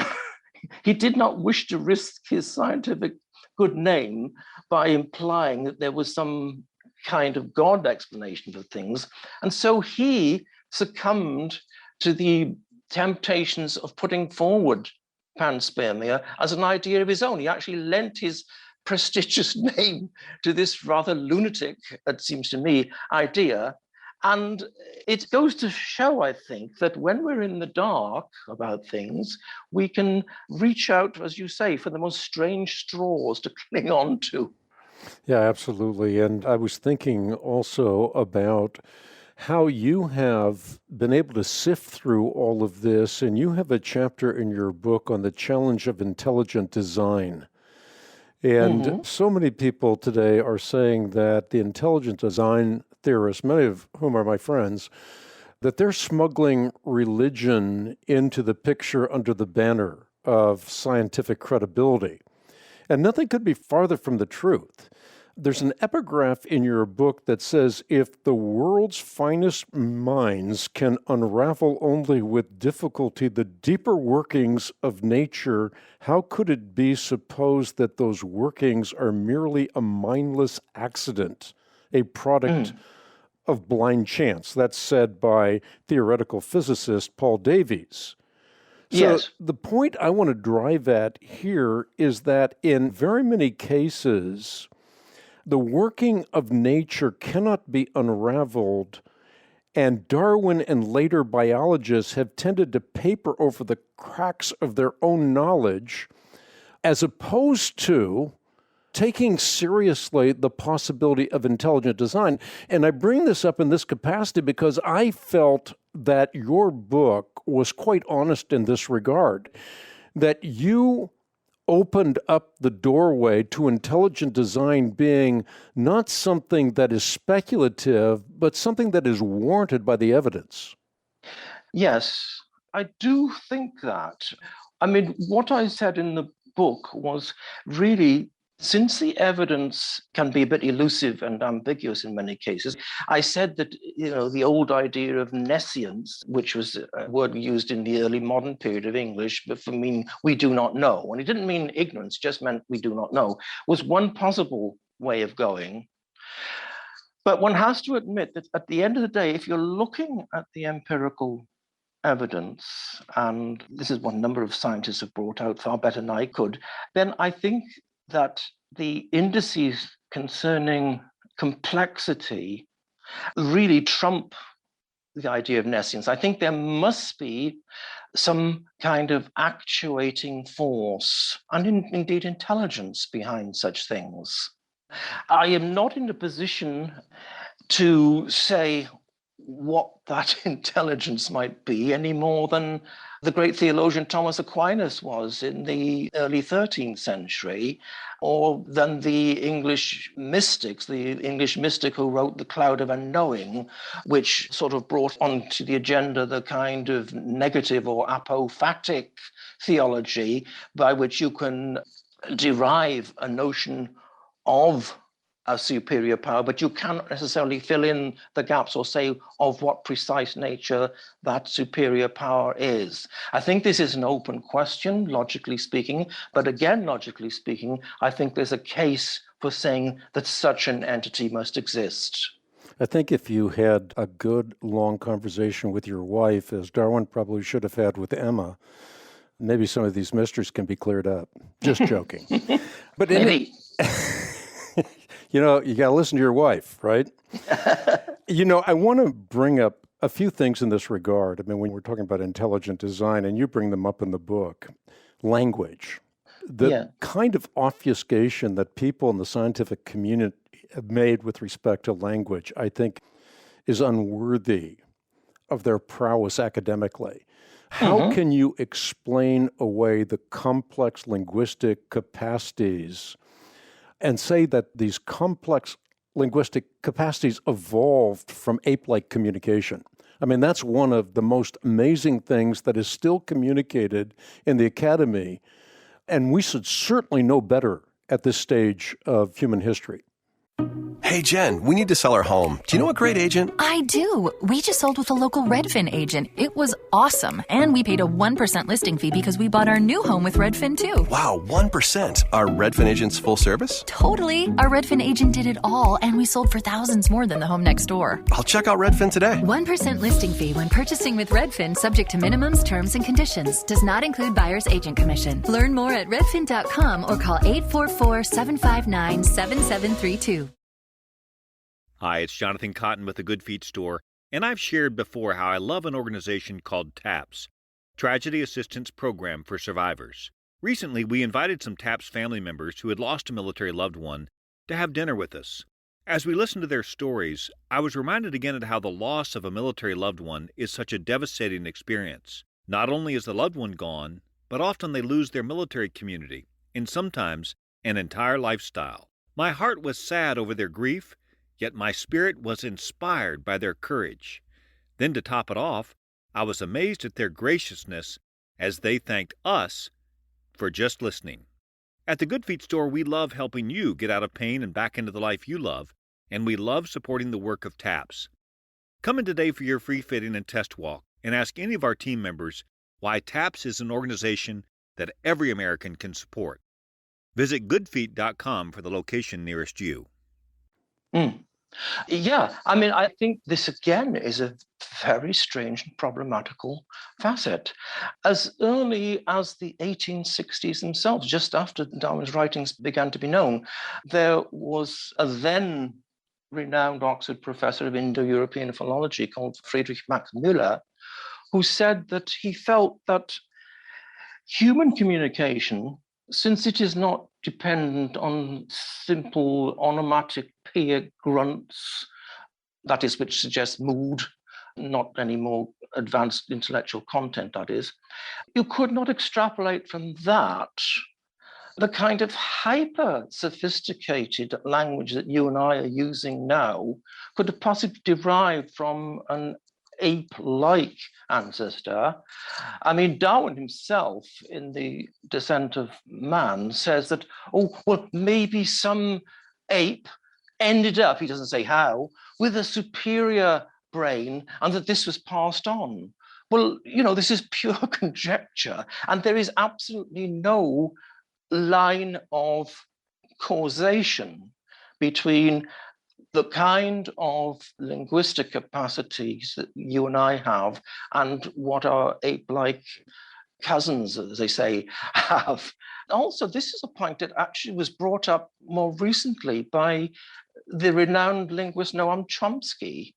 not wish to risk his scientific good name by implying that there was some kind of God explanation for things. And so he succumbed to the temptations of putting forward panspermia as an idea of his own. He actually lent his prestigious name to this rather lunatic, it seems to me, idea. And it goes to show, I think, that when we're in the dark about things, we can reach out, as you say, for the most strange straws to cling on to. Yeah, absolutely. And I was thinking also about how you have been able to sift through all of this, and you have a chapter in your book on the challenge of intelligent design. And so many people today are saying that the intelligent design theorists, many of whom are my friends, that they're smuggling religion into the picture under the banner of scientific credibility. And nothing could be farther from the truth. There's an epigraph in your book that says, if the world's finest minds can unravel only with difficulty the deeper workings of nature, how could it be supposed that those workings are merely a mindless accident, a product of blind chance? That's said by theoretical physicist Paul Davies. So Yes. The point I want to drive at here is that in very many cases, the working of nature cannot be unraveled, and Darwin and later biologists have tended to paper over the cracks of their own knowledge, as opposed to taking seriously the possibility of intelligent design. And I bring this up in this capacity because I felt that your book was quite honest in this regard, that you opened up the doorway to intelligent design being not something that is speculative, but something that is warranted by the evidence. Yes, I do think that. I mean, what I said in the book was really, since the evidence can be a bit elusive and ambiguous in many cases, I said that, the old idea of nescience, which was a word used in the early modern period of English, but for mean we do not know, and it didn't mean ignorance, just meant we do not know, was one possible way of going. But one has to admit that at the end of the day, if you're looking at the empirical evidence, and this is what a number of scientists have brought out far better than I could, then I think that the indices concerning complexity really trump the idea of nescience. I think there must be some kind of actuating force and indeed intelligence behind such things. I am not in a position to say what that intelligence might be any more than the great theologian Thomas Aquinas was in the early 13th century, or than the English mystics, the English mystic who wrote The Cloud of Unknowing, which sort of brought onto the agenda the kind of negative or apophatic theology by which you can derive a notion of a superior power, but you cannot necessarily fill in the gaps or say of what precise nature that superior power is. I think this is an open question, logically speaking, but again, logically speaking, I think there's a case for saying that such an entity must exist. I think if you had a good, long conversation with your wife, as Darwin probably should have had with Emma, maybe some of these mysteries can be cleared up. Just joking. But maybe. You got to listen to your wife, right? I want to bring up a few things in this regard. I mean, when we're talking about intelligent design, and you bring them up in the book, language, the kind of obfuscation that people in the scientific community have made with respect to language, I think, is unworthy of their prowess academically. How can you explain away the complex linguistic capacities and say that these complex linguistic capacities evolved from ape-like communication? I mean, that's one of the most amazing things that is still communicated in the academy, and we should certainly know better at this stage of human history. Hey, Jen, we need to sell our home. Do you know a great agent? I do. We just sold with a local Redfin agent. It was awesome. And we paid a 1% listing fee because we bought our new home with Redfin, too. Wow, 1%. Are Redfin agents full service? Totally. Our Redfin agent did it all, and we sold for thousands more than the home next door. I'll check out Redfin today. 1% listing fee when purchasing with Redfin, subject to minimums, terms, and conditions. Does not include buyer's agent commission. Learn more at redfin.com or call 844-759-7732. Hi, it's Jonathan Cotton with the Good Feet Store, and I've shared before how I love an organization called TAPS, Tragedy Assistance Program for Survivors. Recently, we invited some TAPS family members who had lost a military loved one to have dinner with us. As we listened to their stories, I was reminded again of how the loss of a military loved one is such a devastating experience. Not only is the loved one gone, but often they lose their military community, and sometimes an entire lifestyle. My heart was sad over their grief, yet my spirit was inspired by their courage. Then to top it off, I was amazed at their graciousness as they thanked us for just listening. At the Good Feet Store, we love helping you get out of pain and back into the life you love, and we love supporting the work of TAPS. Come in today for your free fitting and test walk and ask any of our team members why TAPS is an organization that every American can support. Visit goodfeet.com for the location nearest you. Yeah, I mean, I think this again is a very strange and problematical facet. As early as the 1860s themselves, just after Darwin's writings began to be known, there was a then renowned Oxford professor of Indo-European philology called Friedrich Max Müller, who said that he felt that human communication, since it is not dependent on simple onomatopoeic grunts, that is, which suggests mood, not any more advanced intellectual content, that is, you could not extrapolate from that the kind of hyper-sophisticated language that you and I are using now could have possibly derived from an ape-like ancestor. I mean, Darwin himself, in The Descent of Man, says that, maybe some ape ended up, he doesn't say how, with a superior brain, and that this was passed on. Well, this is pure conjecture, and there is absolutely no line of causation between the kind of linguistic capacities that you and I have and what our ape-like cousins, as they say, have. Also, this is a point that actually was brought up more recently by the renowned linguist Noam Chomsky,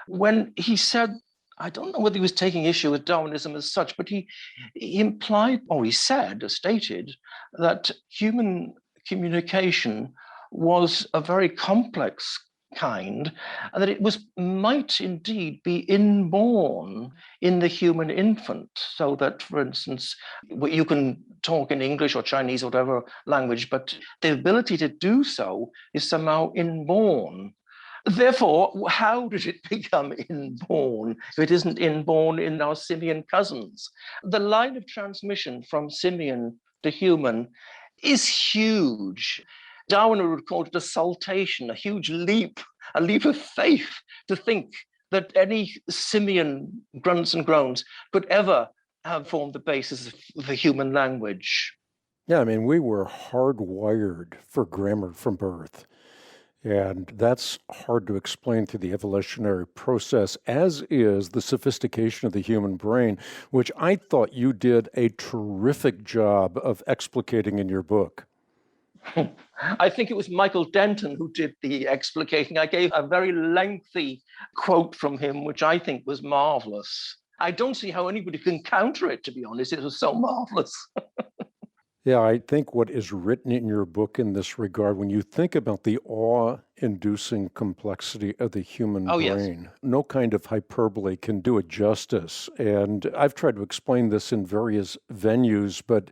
when he said, I don't know whether he was taking issue with Darwinism as such, but he implied, or he said, or stated, that human communication was a very complex kind, and that it might indeed be inborn in the human infant, so that, for instance, you can talk in English or Chinese or whatever language, but the ability to do so is somehow inborn. Therefore, how did it become inborn if it isn't inborn in our simian cousins? The line of transmission from simian to human is huge. Darwin would call it a saltation, a huge leap, a leap of faith to think that any simian grunts and groans could ever have formed the basis of the human language. Yeah, I mean, we were hardwired for grammar from birth. And that's hard to explain through the evolutionary process, as is the sophistication of the human brain, which I thought you did a terrific job of explicating in your book. I think it was Michael Denton who did the explicating. I gave a very lengthy quote from him, which I think was marvelous. I don't see how anybody can counter it, to be honest. It was so marvelous. Yeah, I think what is written in your book in this regard, when you think about the awe-inducing complexity of the human brain, no kind of hyperbole can do it justice. And I've tried to explain this in various venues, but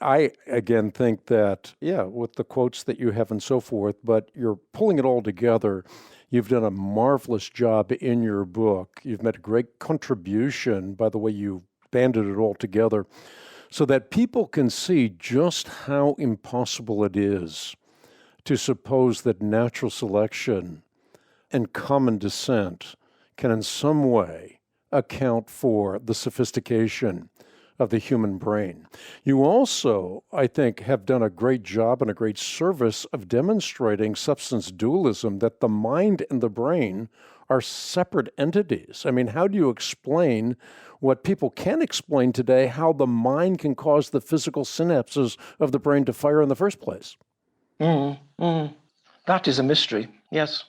I, again, think that, with the quotes that you have and so forth, but you're pulling it all together. You've done a marvelous job in your book. You've made a great contribution by the way you banded it all together, so that people can see just how impossible it is to suppose that natural selection and common descent can in some way account for the sophistication of the human brain. You also, I think, have done a great job and a great service of demonstrating substance dualism, that the mind and the brain are separate entities. I mean, how do you explain what people can explain today, how the mind can cause the physical synapses of the brain to fire in the first place? That is a mystery, yes.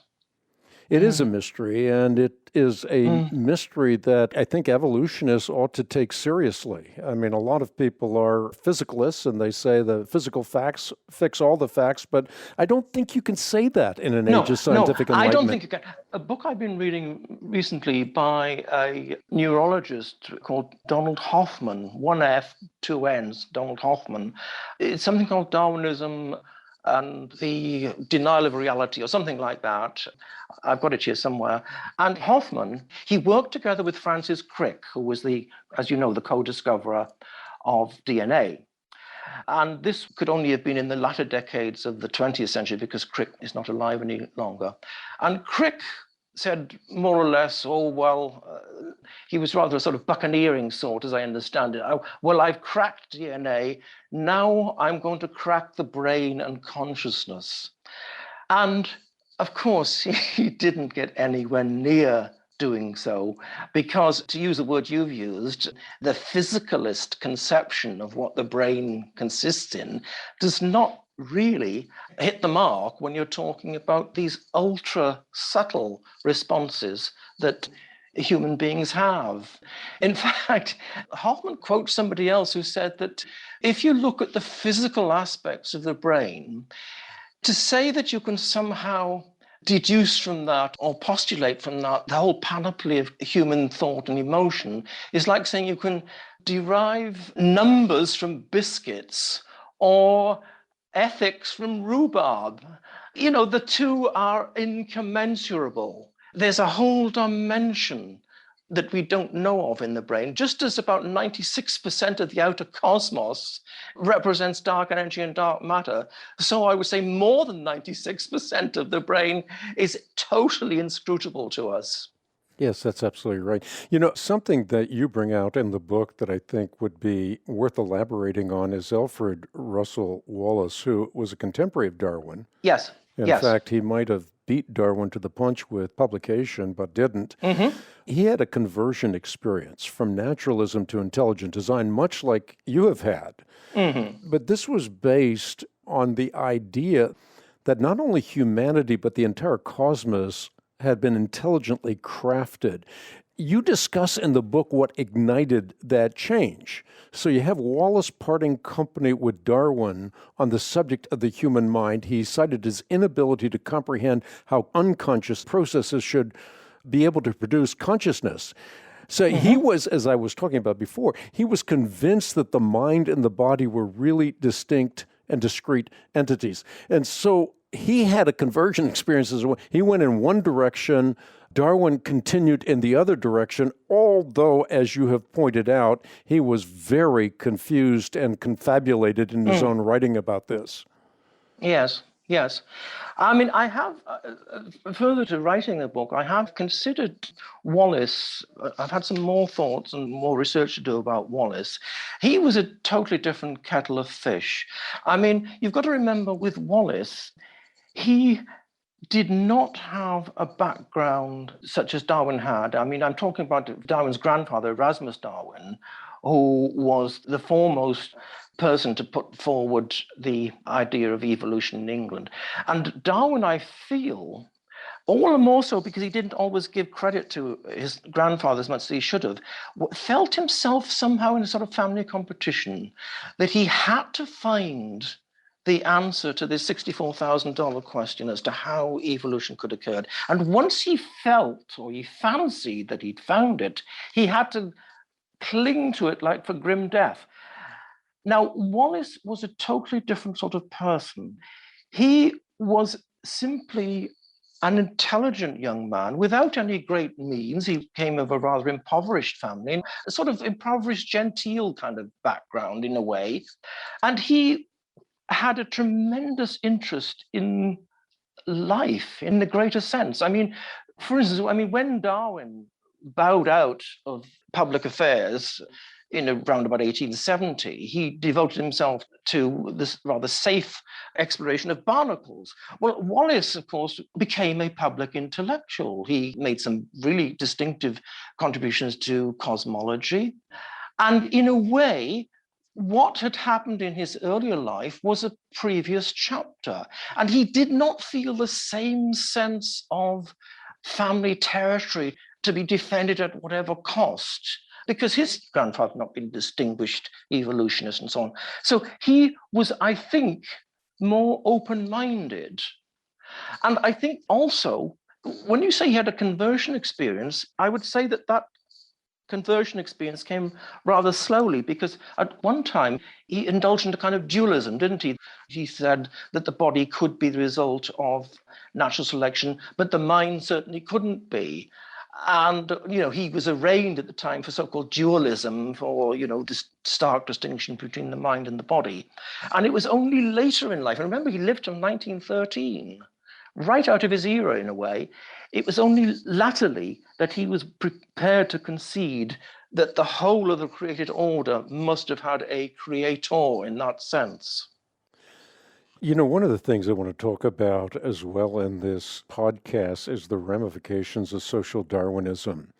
It is a mystery, and it is a mystery that I think evolutionists ought to take seriously. I mean, a lot of people are physicalists, and they say the physical facts fix all the facts, but I don't think you can say that in an age of scientific enlightenment. I don't think you can. A book I've been reading recently by a neurologist called Donald Hoffman, 1F, 2 N's, Donald Hoffman. It's something called Darwinism and the Denial of Reality, or something like that. I've got it here somewhere. And Hoffman, he worked together with Francis Crick, who was as you know, the co-discoverer of DNA. And this could only have been in the latter decades of the 20th century, because Crick is not alive any longer. And Crick said more or less, he was rather a sort of buccaneering sort, as I understand it. I've cracked DNA. Now I'm going to crack the brain and consciousness. And of course, he didn't get anywhere near doing so, because, to use the word you've used, the physicalist conception of what the brain consists in does not really hit the mark when you're talking about these ultra subtle responses that human beings have. In fact, Hoffman quotes somebody else who said that if you look at the physical aspects of the brain, to say that you can somehow deduce from that or postulate from that the whole panoply of human thought and emotion is like saying you can derive numbers from biscuits or ethics from rhubarb. You know, the two are incommensurable. There's a whole dimension that we don't know of in the brain, just as about 96% of the outer cosmos represents dark energy and dark matter. So I would say more than 96% of the brain is totally inscrutable to us. Yes, that's absolutely right. You know, something that you bring out in the book that I think would be worth elaborating on is Alfred Russel Wallace, who was a contemporary of Darwin. Yes. In fact, he might have beat Darwin to the punch with publication, but didn't. He had a conversion experience from naturalism to intelligent design, much like you have had. But this was based on the idea that not only humanity, but the entire cosmos had been intelligently crafted. you discuss in the book what ignited that change. So you have Wallace parting company with Darwin on the subject of the human mind. He cited his inability to comprehend how unconscious processes should be able to produce consciousness. So he was, as I was talking about before, he was convinced that the mind and the body were really distinct and discrete entities. And so he had a conversion experience as well. He went in one direction, Darwin continued in the other direction, although, as you have pointed out, he was very confused and confabulated in his own writing about this. Yes. I mean, I have, further to writing the book, I have considered Wallace. I've had some more thoughts and more research to do about Wallace. He was a totally different kettle of fish. I mean, you've got to remember with Wallace, he did not have a background such as Darwin had. I mean, I'm talking about Darwin's grandfather, Erasmus Darwin, who was the foremost person to put forward the idea of evolution in England. And Darwin, I feel, all the more so because he didn't always give credit to his grandfather as much as he should have, felt himself somehow in a sort of family competition, that he had to find the answer to this $64,000 question as to how evolution could occur. And once he felt or he fancied that he'd found it, he had to cling to it like for grim death. Now, Wallace was a totally different sort of person. He was simply an intelligent young man without any great means. He came of a rather impoverished family, a sort of impoverished genteel kind of background in a way. And he had a tremendous interest in life in the greater sense. I mean, for instance, when Darwin bowed out of public affairs in around about 1870, he devoted himself to this rather safe exploration of barnacles. Well, Wallace, of course, became a public intellectual. He made some really distinctive contributions to cosmology. And in a way, what had happened in his earlier life was a previous chapter. And he did not feel the same sense of family territory to be defended at whatever cost, because his grandfather had not been a distinguished evolutionist and so on. So he was, I think, more open-minded. And I think also, when you say he had a conversion experience, I would say that that conversion experience came rather slowly, because at one time he indulged in a kind of dualism, didn't he? He said that the body could be the result of natural selection, but the mind certainly couldn't be. And, he was arraigned at the time for so-called dualism, for, this stark distinction between the mind and the body. And it was only later in life, and remember, he lived till 1913, right out of his era in a way. It was only latterly that he was prepared to concede that the whole of the created order must have had a creator in that sense. One of the things I want to talk about as well in this podcast is the ramifications of social Darwinism.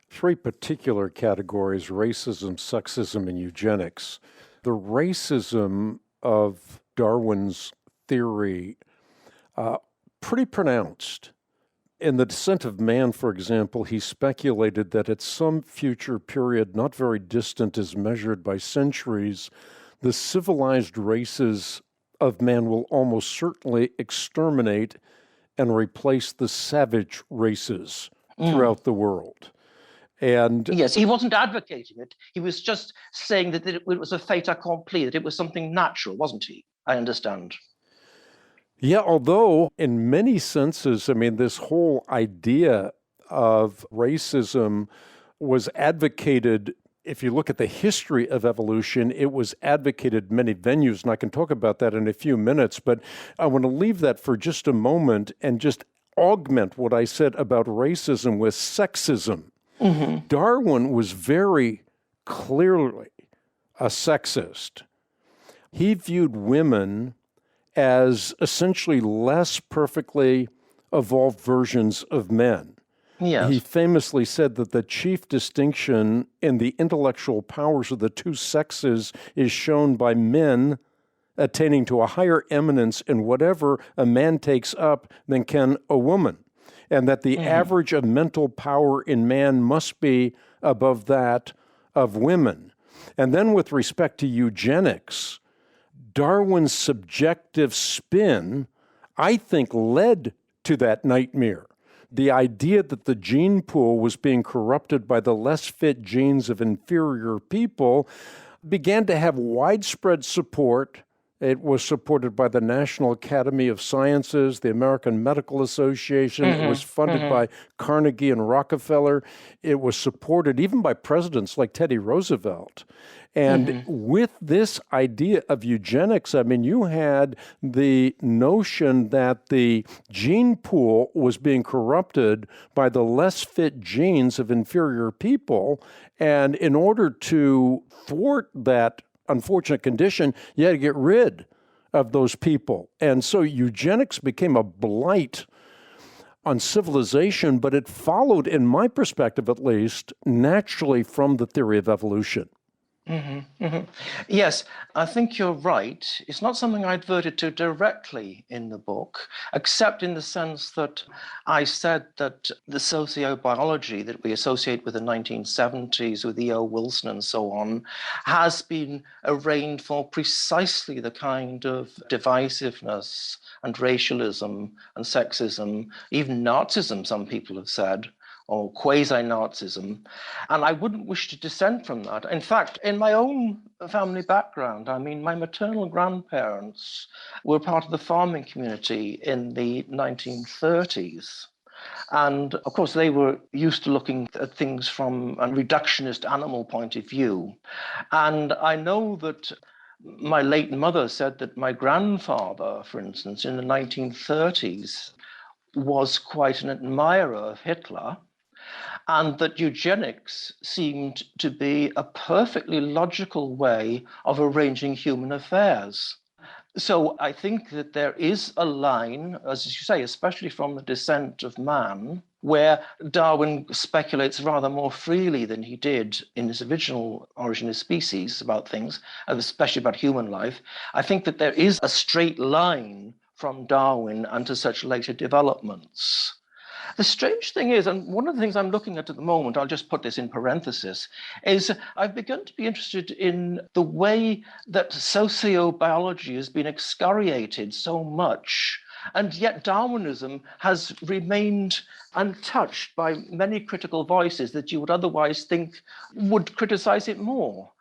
3 particular categories: racism, sexism, and eugenics. The racism of Darwin's theory, pretty pronounced. In The Descent of Man, for example, he speculated that at some future period, not very distant as measured by centuries, the civilized races of man will almost certainly exterminate and replace the savage races throughout the world. And yes, he wasn't advocating it. He was just saying that it was a fait accompli, that it was something natural, wasn't he? I understand. Yeah, although in many senses, this whole idea of racism was advocated. If you look at the history of evolution, it was advocated in many venues, and I can talk about that in a few minutes, but I want to leave that for just a moment and just augment what I said about racism with sexism. Mm-hmm. Darwin was very clearly a sexist. He viewed women as essentially less perfectly evolved versions of men. Yes. He famously said that the chief distinction in the intellectual powers of the 2 sexes is shown by men attaining to a higher eminence in whatever a man takes up than can a woman. and that the average of mental power in man must be above that of women. And then with respect to eugenics, Darwin's subjective spin, I think, led to that nightmare. The idea that the gene pool was being corrupted by the less fit genes of inferior people began to have widespread support. It was supported by the National Academy of Sciences, the American Medical Association. It was funded by Carnegie and Rockefeller. It was supported even by presidents like Teddy Roosevelt. And with this idea of eugenics, I mean, you had the notion that the gene pool was being corrupted by the less fit genes of inferior people. And in order to thwart that unfortunate condition, you had to get rid of those people. And so eugenics became a blight on civilization, but it followed, in my perspective at least, naturally from the theory of evolution. Yes, I think you're right. It's not something I adverted to directly in the book, except in the sense that I said that the sociobiology that we associate with the 1970s, with E.O. Wilson and so on, has been arraigned for precisely the kind of divisiveness and racialism and sexism, even Nazism, some people have said, or quasi-Nazism, and I wouldn't wish to dissent from that. In fact, in my own family background, I mean, my maternal grandparents were part of the farming community in the 1930s. And of course, they were used to looking at things from a reductionist animal point of view. And I know that my late mother said that my grandfather, for instance, in the 1930s, was quite an admirer of Hitler, and that eugenics seemed to be a perfectly logical way of arranging human affairs. So I think that there is a line, as you say, especially from The Descent of Man, where Darwin speculates rather more freely than he did in his original Origin of Species about things, especially about human life. I think that there is a straight line from Darwin and to such later developments. The strange thing is, and one of the things I'm looking at the moment, I'll just put this in parenthesis, is I've begun to be interested in the way that sociobiology has been excoriated so much, and yet Darwinism has remained untouched by many critical voices that you would otherwise think would criticize it more.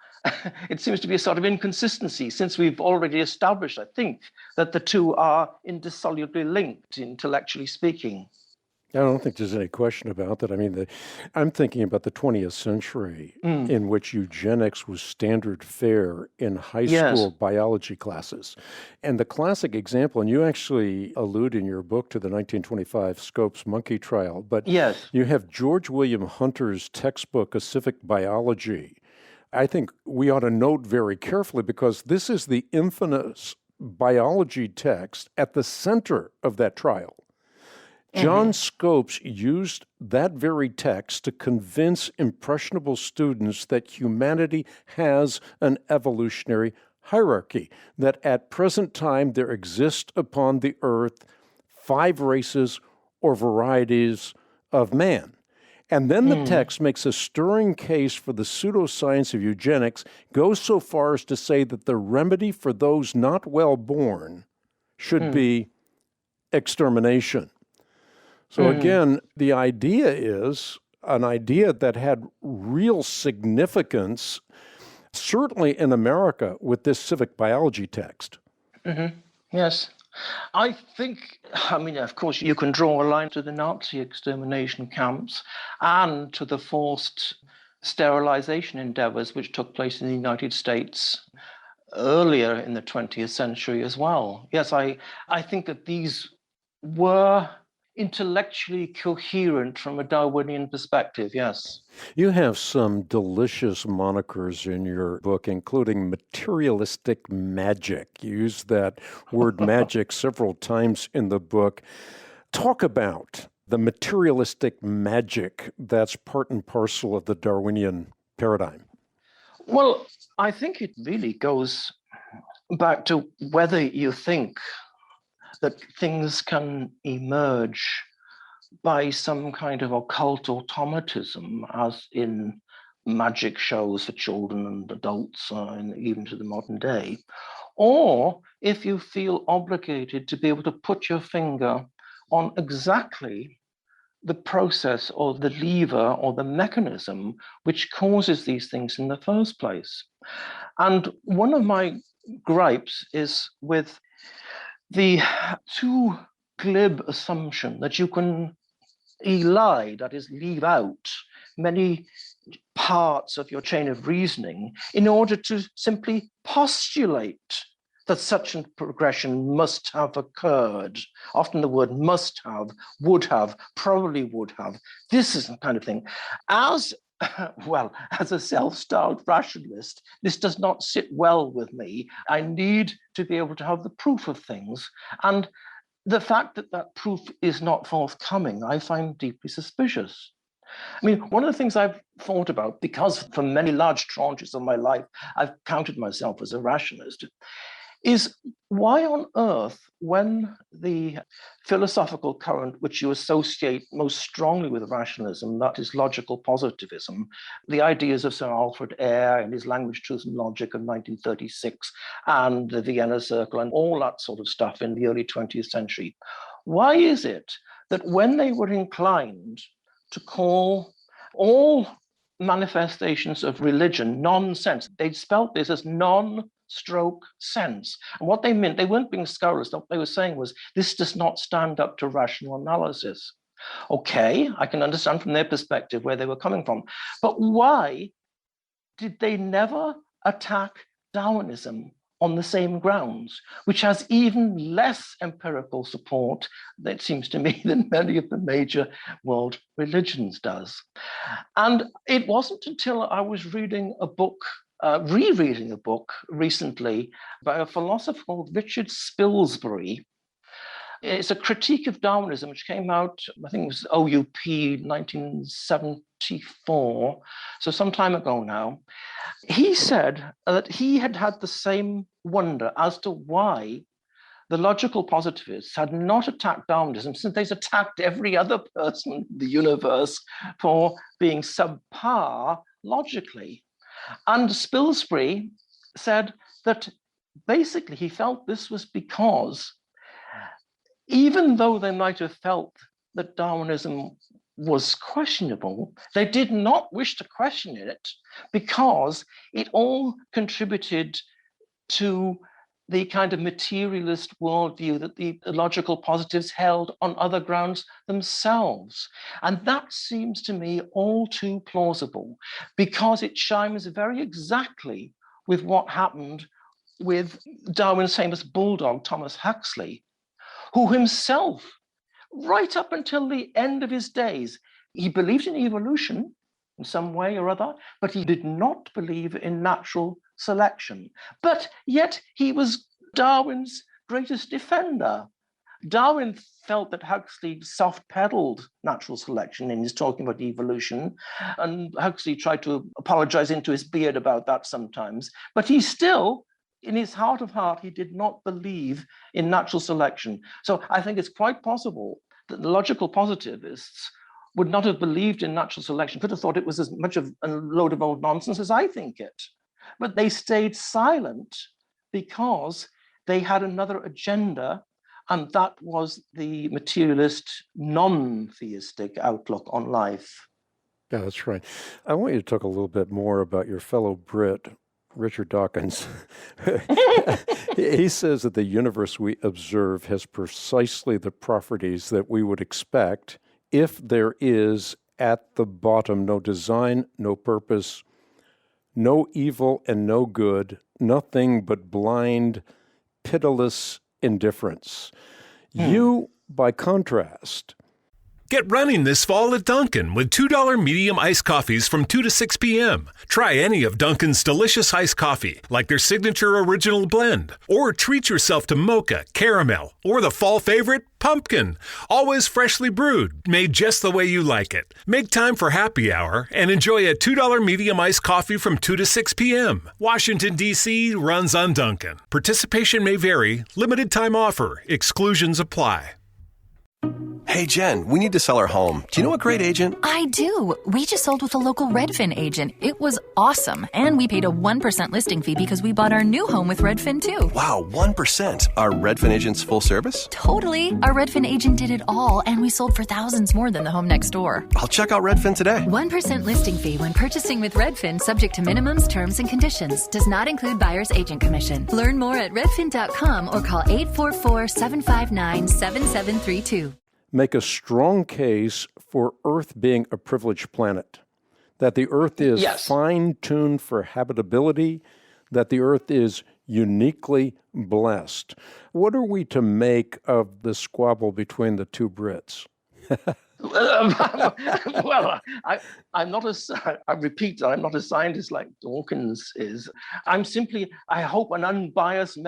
It seems to be a sort of inconsistency, since we've already established, I think, that the two are indissolubly linked, intellectually speaking. I don't think there's any question about that. I mean, I'm thinking about the 20th century in which eugenics was standard fare in high school biology classes. And the classic example, and you actually allude in your book to the 1925 Scopes monkey trial, but you have George William Hunter's textbook, A Civic Biology. I think we ought to note very carefully, because this is the infamous biology text at the center of that trial. John Scopes used that very text to convince impressionable students that humanity has an evolutionary hierarchy, that at present time there exist upon the earth 5 races or varieties of man. And then the text makes a stirring case for the pseudoscience of eugenics, goes so far as to say that the remedy for those not well born should be extermination. So again, the idea is an idea that had real significance, certainly in America, with this civic biology text. Yes. I think, I mean, of course, you can draw a line to the Nazi extermination camps and to the forced sterilization endeavors which took place in the United States earlier in the 20th century as well. Yes, I think that these were intellectually coherent from a Darwinian perspective, yes. You have some delicious monikers in your book, including materialistic magic. You use that word magic several times in the book. Talk about the materialistic magic that's part and parcel of the Darwinian paradigm. Well, I think it really goes back to whether you think that things can emerge by some kind of occult automatism, as in magic shows for children and adults, and even to the modern day, or if you feel obligated to be able to put your finger on exactly the process or the lever or the mechanism which causes these things in the first place. And one of my gripes is with the too glib assumption that you can elide, that is, leave out many parts of your chain of reasoning in order to simply postulate that such a progression must have occurred. Often the word must have, would have, probably would have. This is the kind of thing. As a self-styled rationalist, this does not sit well with me. I need to be able to have the proof of things. And the fact that that proof is not forthcoming, I find deeply suspicious. I mean, one of the things I've thought about, because for many large tranches of my life, I've counted myself as a rationalist, is why on earth, when the philosophical current which you associate most strongly with rationalism, that is logical positivism, the ideas of Sir Alfred Eyre and his Language, Truth and Logic of 1936, and the Vienna Circle and all that sort of stuff in the early 20th century, why is it that when they were inclined to call all manifestations of religion nonsense, they'd spelt this as non-sense. And what they meant, they weren't being scurrilous. What they were saying was, this does not stand up to rational analysis. Okay, I can understand from their perspective where they were coming from. But why did they never attack Darwinism on the same grounds, which has even less empirical support, it seems to me, than many of the major world religions does? And it wasn't until I was reading a book, rereading a book recently by a philosopher called Richard Spilsbury. It's a critique of Darwinism, which came out, I think it was OUP 1974, so some time ago now. He said that he had had the same wonder as to why the logical positivists had not attacked Darwinism, since they'd attacked every other person in the universe for being subpar logically. And Spilsbury said that basically he felt this was because even though they might have felt that Darwinism was questionable, they did not wish to question it because it all contributed to the kind of materialist worldview that the logical positives held on other grounds themselves. And that seems to me all too plausible, because it chimes very exactly with what happened with Darwin's famous bulldog, Thomas Huxley, who himself, right up until the end of his days, he believed in evolution in some way or other, but he did not believe in natural selection. But yet he was Darwin's greatest defender. Darwin felt that Huxley soft-pedaled natural selection in his talking about evolution, and Huxley tried to apologize into his beard about that sometimes, but he still, in his heart of heart, he did not believe in natural selection. So I think it's quite possible that the logical positivists would not have believed in natural selection, could have thought it was as much of a load of old nonsense as I think it. But they stayed silent because they had another agenda, and that was the materialist, non-theistic outlook on life. Yeah, that's right. I want you to talk a little bit more about your fellow Brit, Richard Dawkins. He says that the universe we observe has precisely the properties that we would expect if there is at the bottom no design, no purpose, no evil and no good, nothing but blind, pitiless indifference. You, by contrast, Get running this fall at Dunkin' with $2 medium iced coffees from 2 to 6 p.m. Try any of Dunkin's delicious iced coffee, like their signature original blend. Or treat yourself to mocha, caramel, or the fall favorite, pumpkin. Always freshly brewed, made just the way you like it. Make time for happy hour and enjoy a $2 medium iced coffee from 2 to 6 p.m. Washington, D.C. runs on Dunkin'. Participation may vary. Limited time offer. Exclusions apply. Hey, Jen, we need to sell our home. Do you know a great agent? I do. We just sold with a local Redfin agent. It was awesome. And we paid a 1% listing fee because we bought our new home with Redfin too. Wow, 1%. Are Redfin agents full service? Totally. Our Redfin agent did it all, and we sold for thousands more than the home next door. I'll check out Redfin today. 1% listing fee when purchasing with Redfin, subject to minimums, terms, and conditions. Does not include buyer's agent commission. Learn more at redfin.com or call 844-759-7732. Make a strong case for Earth being a privileged planet, that the Earth is fine-tuned for habitability, that the Earth is uniquely blessed. What are we to make of the squabble between the two Brits? Well, I'm not I repeat that I'm not a scientist like Dawkins is. I'm simply, I hope, an unbiased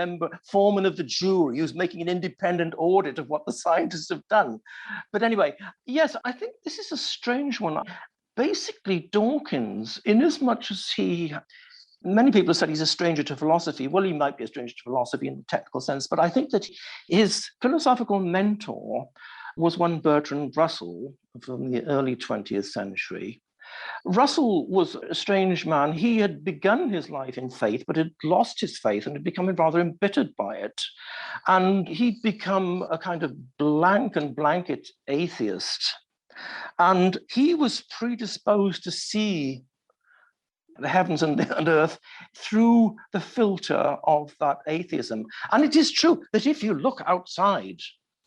foreman of the jury who's making an independent audit of what the scientists have done. But anyway, yes, I think this is a strange one. Basically, Dawkins, in as much as many people have said he's a stranger to philosophy. Well, he might be a stranger to philosophy in the technical sense, but I think that his philosophical mentor was one Bertrand Russell from the early 20th century. Russell was a strange man. He had begun his life in faith, but had lost his faith and had become rather embittered by it. And he'd become a kind of blank and blanket atheist. And he was predisposed to see the heavens and earth through the filter of that atheism. And it is true that if you look outside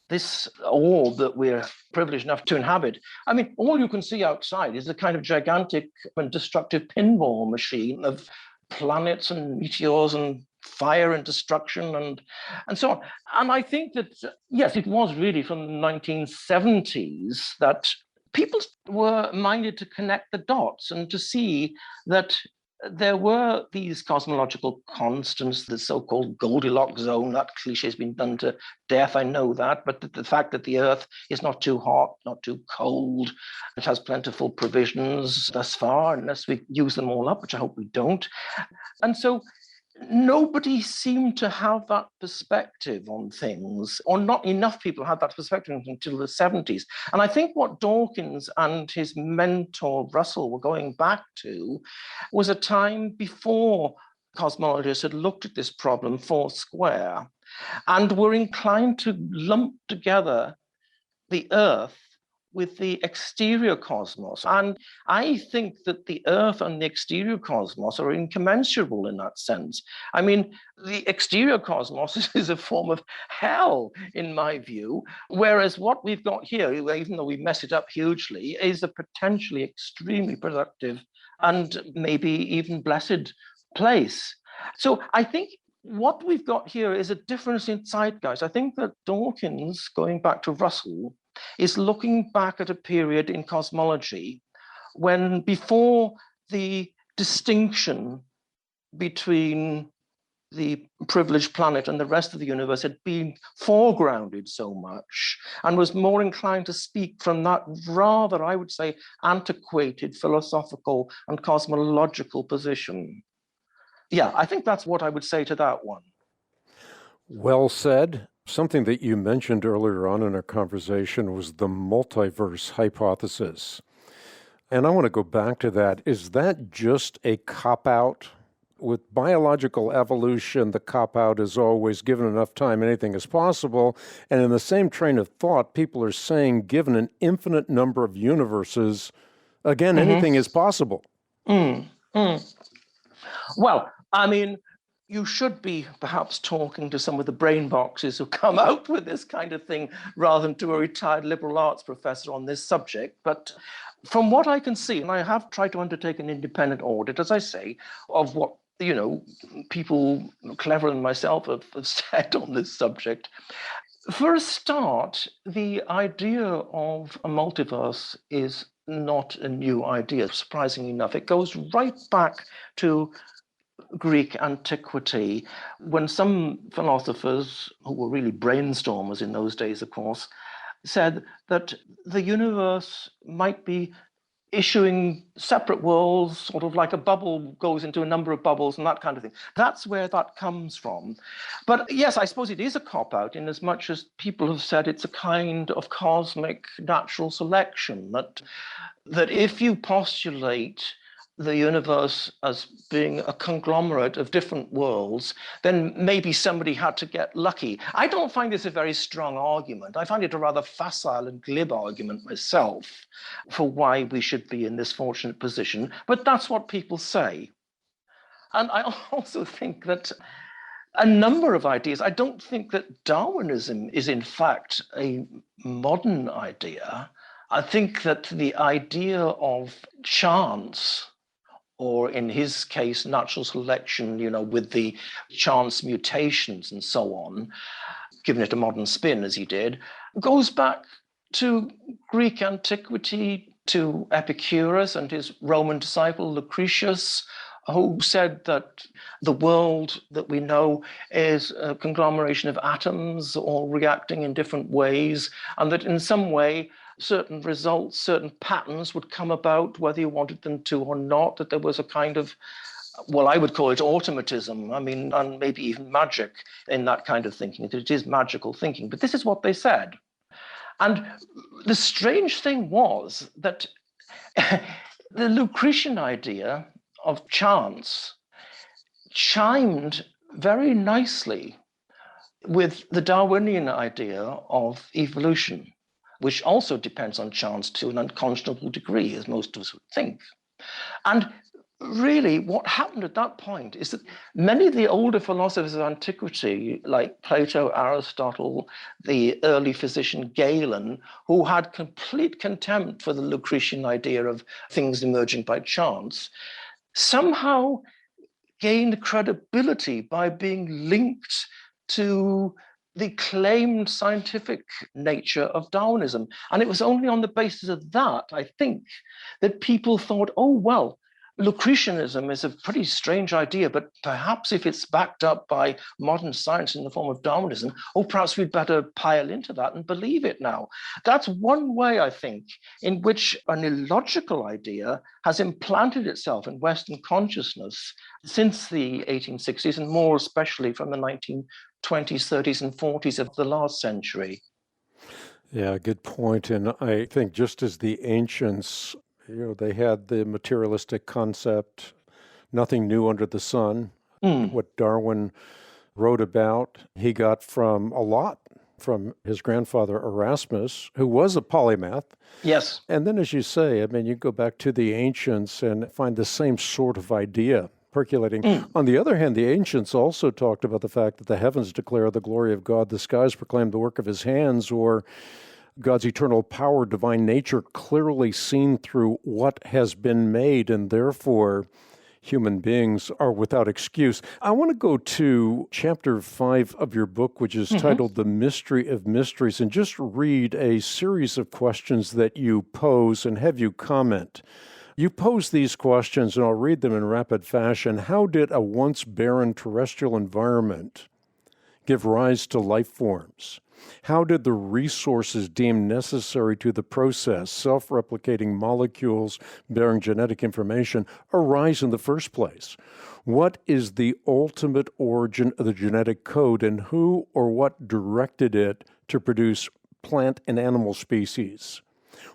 this orb that we're privileged enough to inhabit, I mean, all you can see outside is a kind of gigantic and destructive pinball machine of planets and meteors and fire and destruction and so on. And I think that, yes, it was really from the 1970s that people were minded to connect the dots and to see that there were these cosmological constants, the so-called Goldilocks zone. That cliche has been done to death, I know that, but the fact that the Earth is not too hot, not too cold, it has plentiful provisions thus far, unless we use them all up, which I hope we don't. And so nobody seemed to have that perspective on things, or not enough people had that perspective until the 70s. And I think what Dawkins and his mentor Russell were going back to was a time before cosmologists had looked at this problem four square and were inclined to lump together the Earth with the exterior cosmos. And I think that the Earth and the exterior cosmos are incommensurable in that sense. I mean, the exterior cosmos is a form of hell, in my view, whereas what we've got here, even though we mess it up hugely, is a potentially extremely productive and maybe even blessed place. So I think what we've got here is a difference in zeitgeist. I think that Dawkins, going back to Russell, is looking back at a period in cosmology when, before the distinction between the privileged planet and the rest of the universe had been foregrounded so much, and was more inclined to speak from that rather, I would say, antiquated philosophical and cosmological position. Yeah, I think that's what I would say to that one. Well said. Something that you mentioned earlier on in our conversation was the multiverse hypothesis. And I want to go back to that. Is that just a cop-out? With biological evolution, the cop-out is always given enough time, anything is possible. And in the same train of thought, people are saying, given an infinite number of universes, again, anything is possible. Well, I mean, you should be perhaps talking to some of the brain boxes who come out with this kind of thing rather than to a retired liberal arts professor on this subject. But from what I can see, and I have tried to undertake an independent audit, as I say, of what, people cleverer than myself have said on this subject. For a start, the idea of a multiverse is not a new idea, surprisingly enough. It goes right back to Greek antiquity, when some philosophers, who were really brainstormers in those days, of course, said that the universe might be issuing separate worlds, sort of like a bubble goes into a number of bubbles and that kind of thing. That's where that comes from. But yes, I suppose it is a cop-out in as much as people have said it's a kind of cosmic natural selection, that if you postulate the universe as being a conglomerate of different worlds, then maybe somebody had to get lucky. I don't find this a very strong argument. I find it a rather facile and glib argument myself for why we should be in this fortunate position, but that's what people say. And I also think that a number of ideas, I don't think that Darwinism is in fact a modern idea. I think that the idea of chance, or in his case, natural selection, with the chance mutations and so on, giving it a modern spin as he did, goes back to Greek antiquity, to Epicurus and his Roman disciple Lucretius, who said that the world that we know is a conglomeration of atoms all reacting in different ways, and that in some way certain results, certain patterns would come about whether you wanted them to or not, that there was a kind of, well, I would call it automatism, and maybe even magic in that kind of thinking, that it is magical thinking. But this is what they said. And the strange thing was that the Lucretian idea of chance chimed very nicely with the Darwinian idea of evolution, which also depends on chance to an unconscionable degree, as most of us would think. And really, what happened at that point is that many of the older philosophers of antiquity, like Plato, Aristotle, the early physician Galen, who had complete contempt for the Lucretian idea of things emerging by chance, somehow gained credibility by being linked to the claimed scientific nature of Darwinism. And it was only on the basis of that, I think, that people thought, oh, well, Lucretianism is a pretty strange idea, but perhaps if it's backed up by modern science in the form of Darwinism, perhaps we'd better pile into that and believe it now. That's one way, I think, in which an illogical idea has implanted itself in Western consciousness since the 1860s, and more especially from the 1920s, 30s, and 40s of the last century. Yeah, good point. And I think just as the ancients, they had the materialistic concept, nothing new under the sun. What Darwin wrote about, he got from his grandfather Erasmus, who was a polymath. Yes. And then, as you say, you go back to the ancients and find the same sort of idea percolating. On the other hand, the ancients also talked about the fact that the heavens declare the glory of God, the skies proclaim the work of his hands, or God's eternal power, divine nature, clearly seen through what has been made, and therefore human beings are without excuse. I want to go to chapter 5 of your book, which is titled The Mystery of Mysteries, and just read a series of questions that you pose and have you comment. You pose these questions, and I'll read them in rapid fashion. How did a once barren terrestrial environment give rise to life forms? How did the resources deemed necessary to the process, self-replicating molecules bearing genetic information, arise in the first place? What is the ultimate origin of the genetic code, and who or what directed it to produce plant and animal species?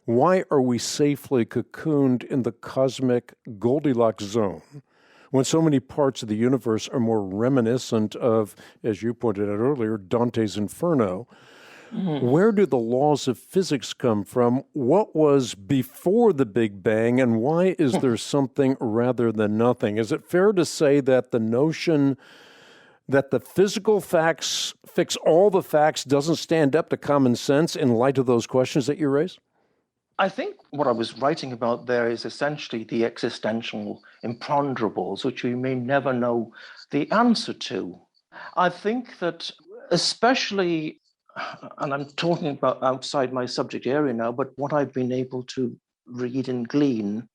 Why are we safely cocooned in the cosmic Goldilocks zone when so many parts of the universe are more reminiscent of, as you pointed out earlier, Dante's Inferno? Where do the laws of physics come from? What was before the Big Bang, and why is there something rather than nothing? Is it fair to say that the notion that the physical facts fix all the facts doesn't stand up to common sense in light of those questions that you raise? I think what I was writing about there is essentially the existential imponderables, which we may never know the answer to. I think that especially, and I'm talking about outside my subject area now, but what I've been able to read and glean,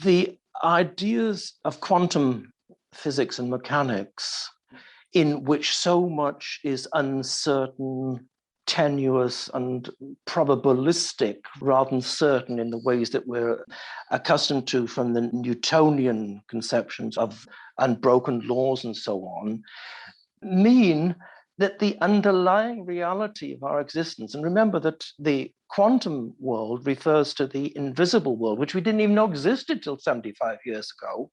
the ideas of quantum physics and mechanics, in which so much is uncertain, tenuous and probabilistic rather than certain in the ways that we're accustomed to from the Newtonian conceptions of unbroken laws and so on, mean that the underlying reality of our existence, and remember that the quantum world refers to the invisible world, which we didn't even know existed till 75 years ago,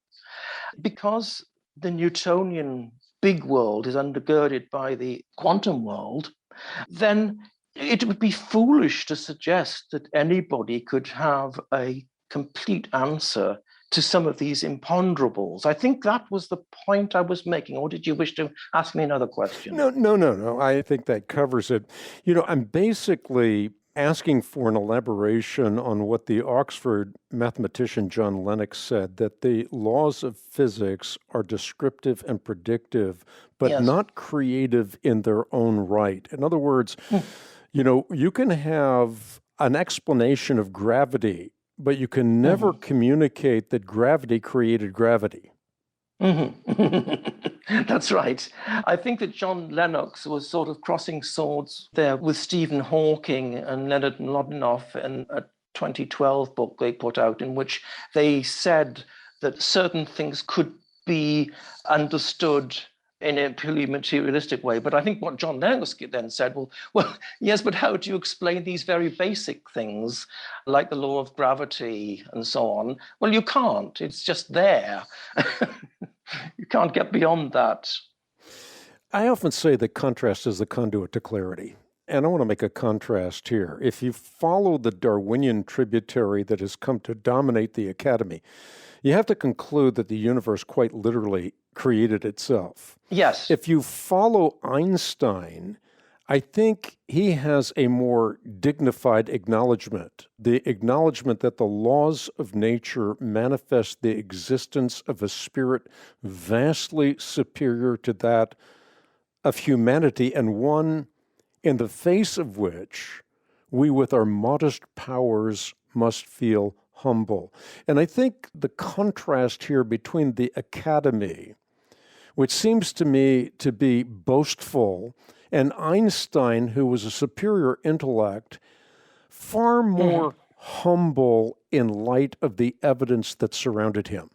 because the Newtonian big world is undergirded by the quantum world, then it would be foolish to suggest that anybody could have a complete answer to some of these imponderables. I think that was the point I was making. Or did you wish to ask me another question? No. I think that covers it. I'm basically asking for an elaboration on what the Oxford mathematician John Lennox said, that the laws of physics are descriptive and predictive, but not creative in their own right. In other words, you can have an explanation of gravity, but you can never communicate that gravity created gravity. That's right. I think that John Lennox was sort of crossing swords there with Stephen Hawking and Leonard Mlodinow in a 2012 book they put out, in which they said that certain things could be understood in a purely materialistic way. But I think what John Lennox then said, well, yes, but how do you explain these very basic things like the law of gravity and so on? Well, you can't. It's just there. You can't get beyond that. I often say that contrast is the conduit to clarity. And I want to make a contrast here. If you follow the Darwinian tributary that has come to dominate the academy, you have to conclude that the universe quite literally created itself. Yes. If you follow Einstein, I think he has a more dignified acknowledgement, the acknowledgement that the laws of nature manifest the existence of a spirit vastly superior to that of humanity, and one in the face of which we with our modest powers must feel humble. And I think the contrast here between the academy, which seems to me to be boastful, and Einstein, who was a superior intellect, far more humble in light of the evidence that surrounded him.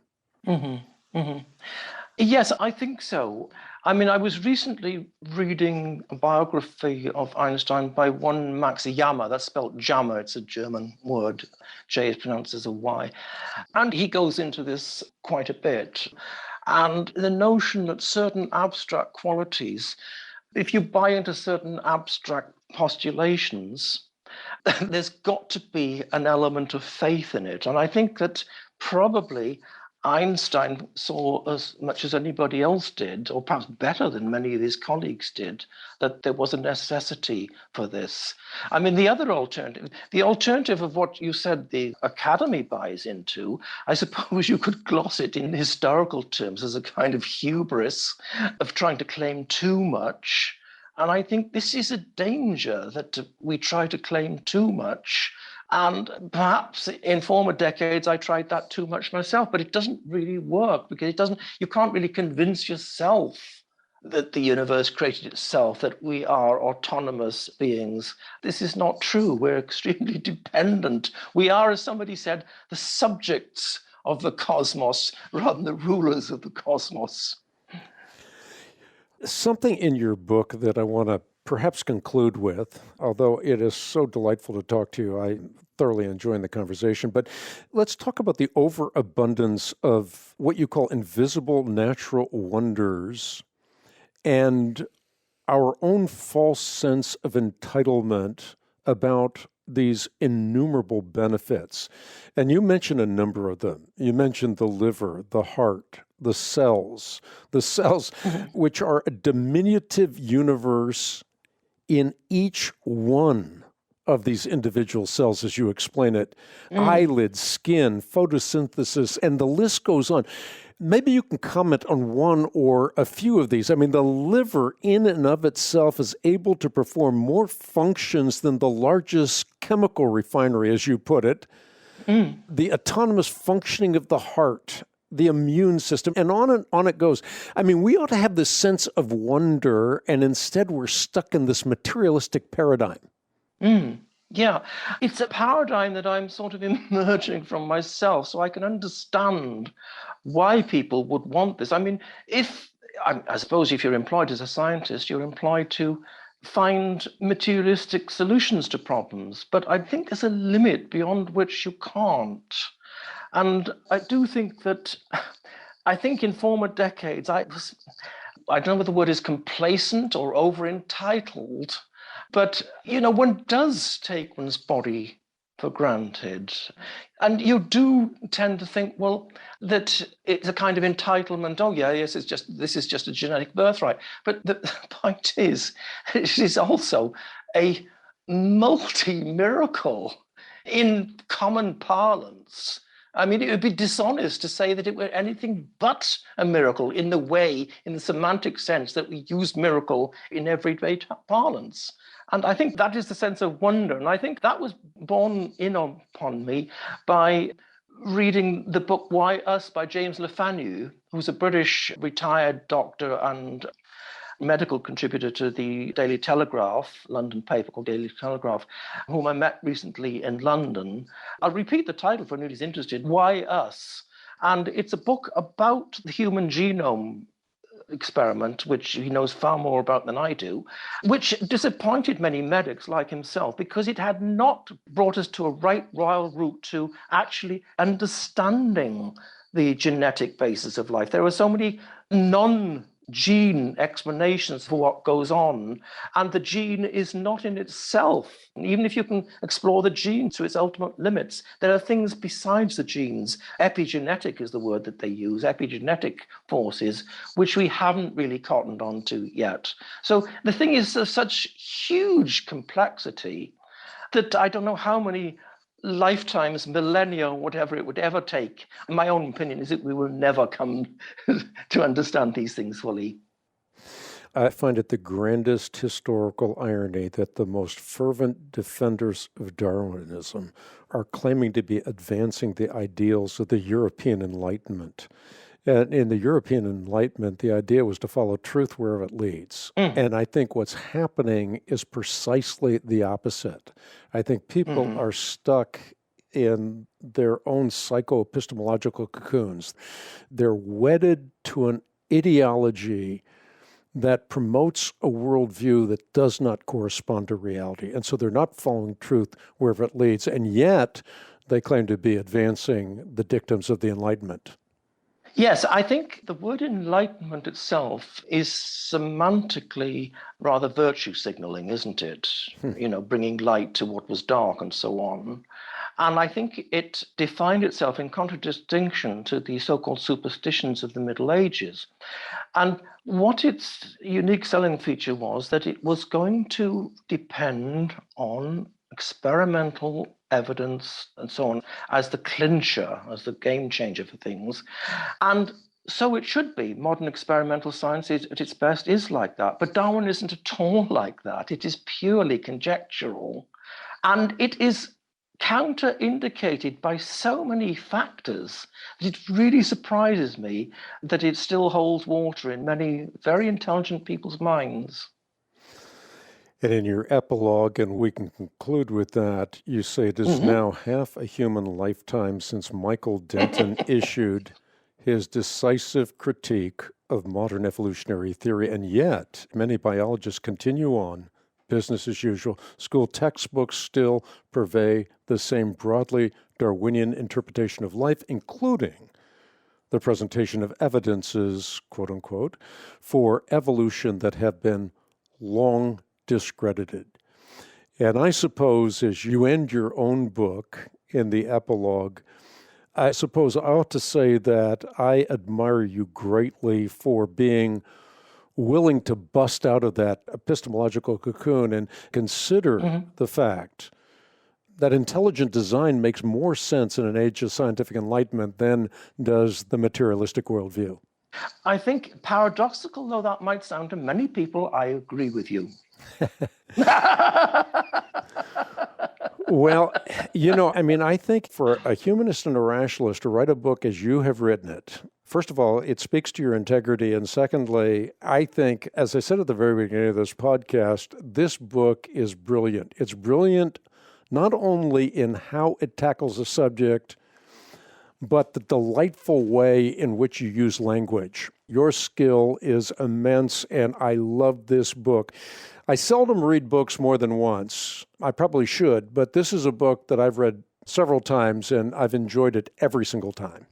Yes, I think so. I mean, I was recently reading a biography of Einstein by one Max Jammer. That's spelled Jammer. It's a German word. J is pronounced as a Y. And he goes into this quite a bit. And the notion that certain abstract qualities, if you buy into certain abstract postulations, there's got to be an element of faith in it. And I think that probably Einstein saw as much as anybody else did, or perhaps better than many of his colleagues did, that there was a necessity for this. I mean, the alternative of what you said the Academy buys into, I suppose you could gloss it in historical terms as a kind of hubris of trying to claim too much. And I think this is a danger, that we try to claim too much. And perhaps in former decades, I tried that too much myself, but it doesn't really work, because you can't really convince yourself that the universe created itself, that we are autonomous beings. This is not true. We're extremely dependent. We are, as somebody said, the subjects of the cosmos rather than the rulers of the cosmos. Something in your book that I want to perhaps conclude with, although it is so delightful to talk to you, I thoroughly enjoying the conversation, but let's talk about the overabundance of what you call invisible natural wonders and our own false sense of entitlement about these innumerable benefits. And you mentioned a number of them. You mentioned the liver, the heart, the cells, which are a diminutive universe in each one of these individual cells, as you explain it, eyelids, skin, photosynthesis, and the list goes on. Maybe you can comment on one or a few of these. I mean, the liver in and of itself is able to perform more functions than the largest chemical refinery, as you put it. The autonomous functioning of the heart, the immune system, and on it goes. I mean, we ought to have this sense of wonder, and instead we're stuck in this materialistic paradigm. Yeah, it's a paradigm that I'm sort of emerging from myself, so I can understand why people would want this. I mean, I suppose if you're employed as a scientist, you're employed to find materialistic solutions to problems, but I think there's a limit beyond which you can't. And I do think that, I think in former decades, I don't know whether the word is complacent or over-entitled, but, one does take one's body for granted. And you do tend to think, well, that it's a kind of entitlement. Oh, yeah, yes, this is just a genetic birthright. But the point is, it is also a multi-miracle in common parlance. I mean, it would be dishonest to say that it were anything but a miracle in the semantic sense that we use miracle in everyday parlance. And I think that is the sense of wonder. And I think that was borne in upon me by reading the book Why Us by James LeFanu, who's a British retired doctor and medical contributor to the Daily Telegraph, London paper called Daily Telegraph, whom I met recently in London. I'll repeat the title for anyone who's interested, Why Us? And it's a book about the human genome experiment, which he knows far more about than I do, which disappointed many medics like himself because it had not brought us to a right royal route to actually understanding the genetic basis of life. There are so many non-gene explanations for what goes on, and the gene is not in itself. Even if you can explore the gene to its ultimate limits, there are things besides the genes. Epigenetic is the word that they use, epigenetic forces, which we haven't really cottoned on to yet. So the thing is of such huge complexity that I don't know how many lifetimes, millennia, whatever it would ever take. My own opinion is that we will never come to understand these things fully. I find it the grandest historical irony that the most fervent defenders of Darwinism are claiming to be advancing the ideals of the European Enlightenment. And in the European Enlightenment, the idea was to follow truth wherever it leads. And I think what's happening is precisely the opposite. I think people are stuck in their own psycho-epistemological cocoons. They're wedded to an ideology that promotes a worldview that does not correspond to reality. And so they're not following truth wherever it leads. And yet they claim to be advancing the dictums of the Enlightenment. Yes, I think the word enlightenment itself is semantically rather virtue signaling, isn't it? Bringing light to what was dark and so on. And I think it defined itself in contradistinction to the so-called superstitions of the Middle Ages. And what its unique selling feature was that it was going to depend on experimental evidence and so on as the clincher, as the game changer for things. And so it should be. Modern experimental science at its best is like that. But Darwin isn't at all like that. It is purely conjectural. And it is counter-indicated by so many factors that it really surprises me that it still holds water in many very intelligent people's minds. And in your epilogue, and we can conclude with that, you say it is now half a human lifetime since Michael Denton issued his decisive critique of modern evolutionary theory, and yet many biologists continue on business as usual. School textbooks still purvey the same broadly Darwinian interpretation of life, including the presentation of evidences, quote unquote, for evolution that have been long discredited. And I suppose as you end your own book in the epilogue, I suppose I ought to say that I admire you greatly for being willing to bust out of that epistemological cocoon and consider the fact that intelligent design makes more sense in an age of scientific enlightenment than does the materialistic worldview. I think, paradoxical though that might sound to many people, I agree with you. Well, I think for a humanist and a rationalist to write a book as you have written it, first of all, it speaks to your integrity. And secondly, I think, as I said at the very beginning of this podcast, this book is brilliant. It's brilliant not only in how it tackles a subject, but the delightful way in which you use language. Your skill is immense, and I love this book. I seldom read books more than once. I probably should, but this is a book that I've read several times, and I've enjoyed it every single time.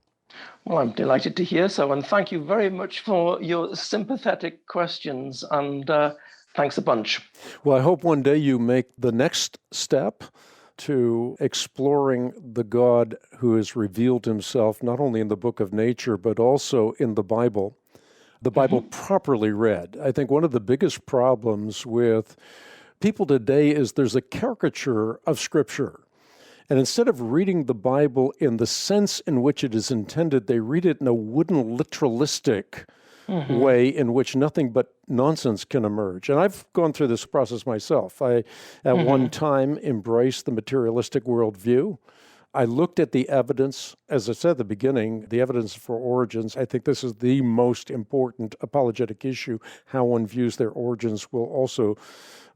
Well, I'm delighted to hear so, and thank you very much for your sympathetic questions, and thanks a bunch. Well, I hope one day you make the next step to exploring the God who has revealed himself not only in the book of nature, but also in the Bible properly read. I think one of the biggest problems with people today is there's a caricature of Scripture. And instead of reading the Bible in the sense in which it is intended, they read it in a wooden, literalistic way in which nothing but nonsense can emerge. And I've gone through this process myself. I, at one time, embraced the materialistic worldview. I looked at the evidence, as I said at the beginning, the evidence for origins. I think this is the most important apologetic issue. How one views their origins will also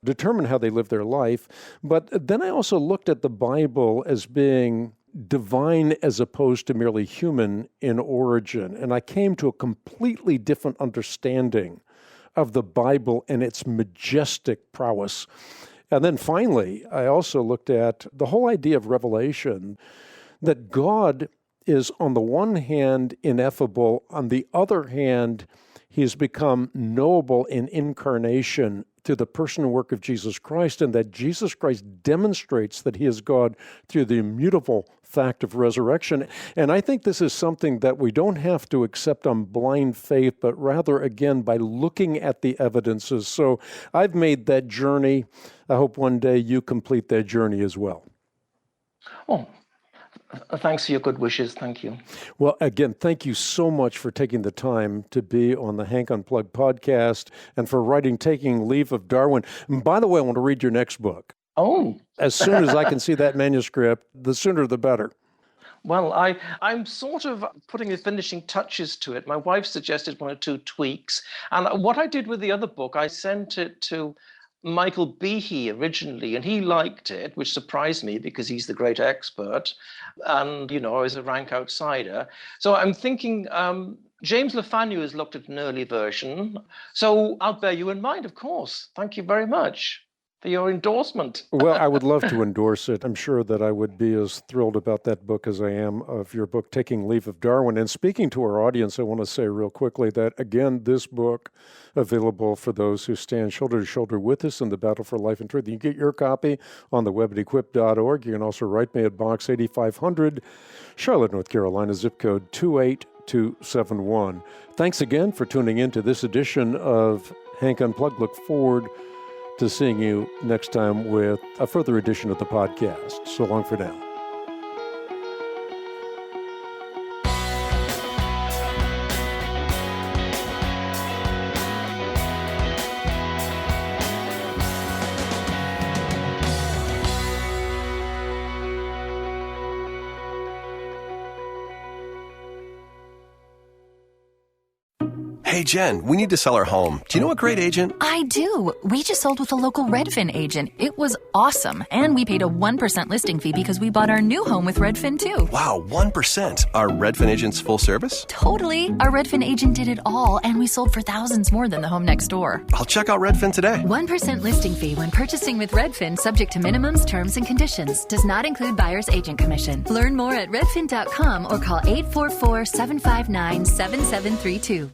determine how they live their life. But then I also looked at the Bible as being divine as opposed to merely human in origin. And I came to a completely different understanding of the Bible and its majestic prowess. And then finally, I also looked at the whole idea of revelation, that God is on the one hand ineffable, on the other hand, he's become knowable in incarnation through the person and work of Jesus Christ, and that Jesus Christ demonstrates that he is God through the immutable fact of resurrection. And I think this is something that we don't have to accept on blind faith, but rather, again, by looking at the evidences. So I've made that journey. I hope one day you complete that journey as well. Oh, thanks for your good wishes. Thank you. Well, again, thank you so much for taking the time to be on the Hank Unplugged podcast and for writing Taking Leave of Darwin. And by the way, I want to read your next book. Oh. As soon as I can see that manuscript, the sooner the better. Well, I'm sort of putting the finishing touches to it. My wife suggested one or two tweaks. And what I did with the other book, I sent it to Michael Behe originally, and he liked it, which surprised me because he's the great expert. And, I was a rank outsider. So I'm thinking James Lefanu has looked at an early version. So I'll bear you in mind, of course. Thank you very much for your endorsement. Well, I would love to endorse it. I'm sure that I would be as thrilled about that book as I am of your book, Taking Leave of Darwin. And speaking to our audience, I want to say real quickly that, again, this book, available for those who stand shoulder to shoulder with us in the battle for life and truth. You can get your copy on the web at equip.org. You can also write me at Box 8500, Charlotte, North Carolina, zip code 28271. Thanks again for tuning in to this edition of Hank Unplugged. Look forward to seeing you next time with a further edition of the podcast. So long for now. Hey, Jen, we need to sell our home. Do you know a great agent? I do. We just sold with a local Redfin agent. It was awesome. And we paid a 1% listing fee because we bought our new home with Redfin, too. Wow, 1%. Are Redfin agents full service? Totally. Our Redfin agent did it all, and we sold for thousands more than the home next door. I'll check out Redfin today. 1% listing fee when purchasing with Redfin, subject to minimums, terms, and conditions. Does not include buyer's agent commission. Learn more at redfin.com or call 844-759-7732.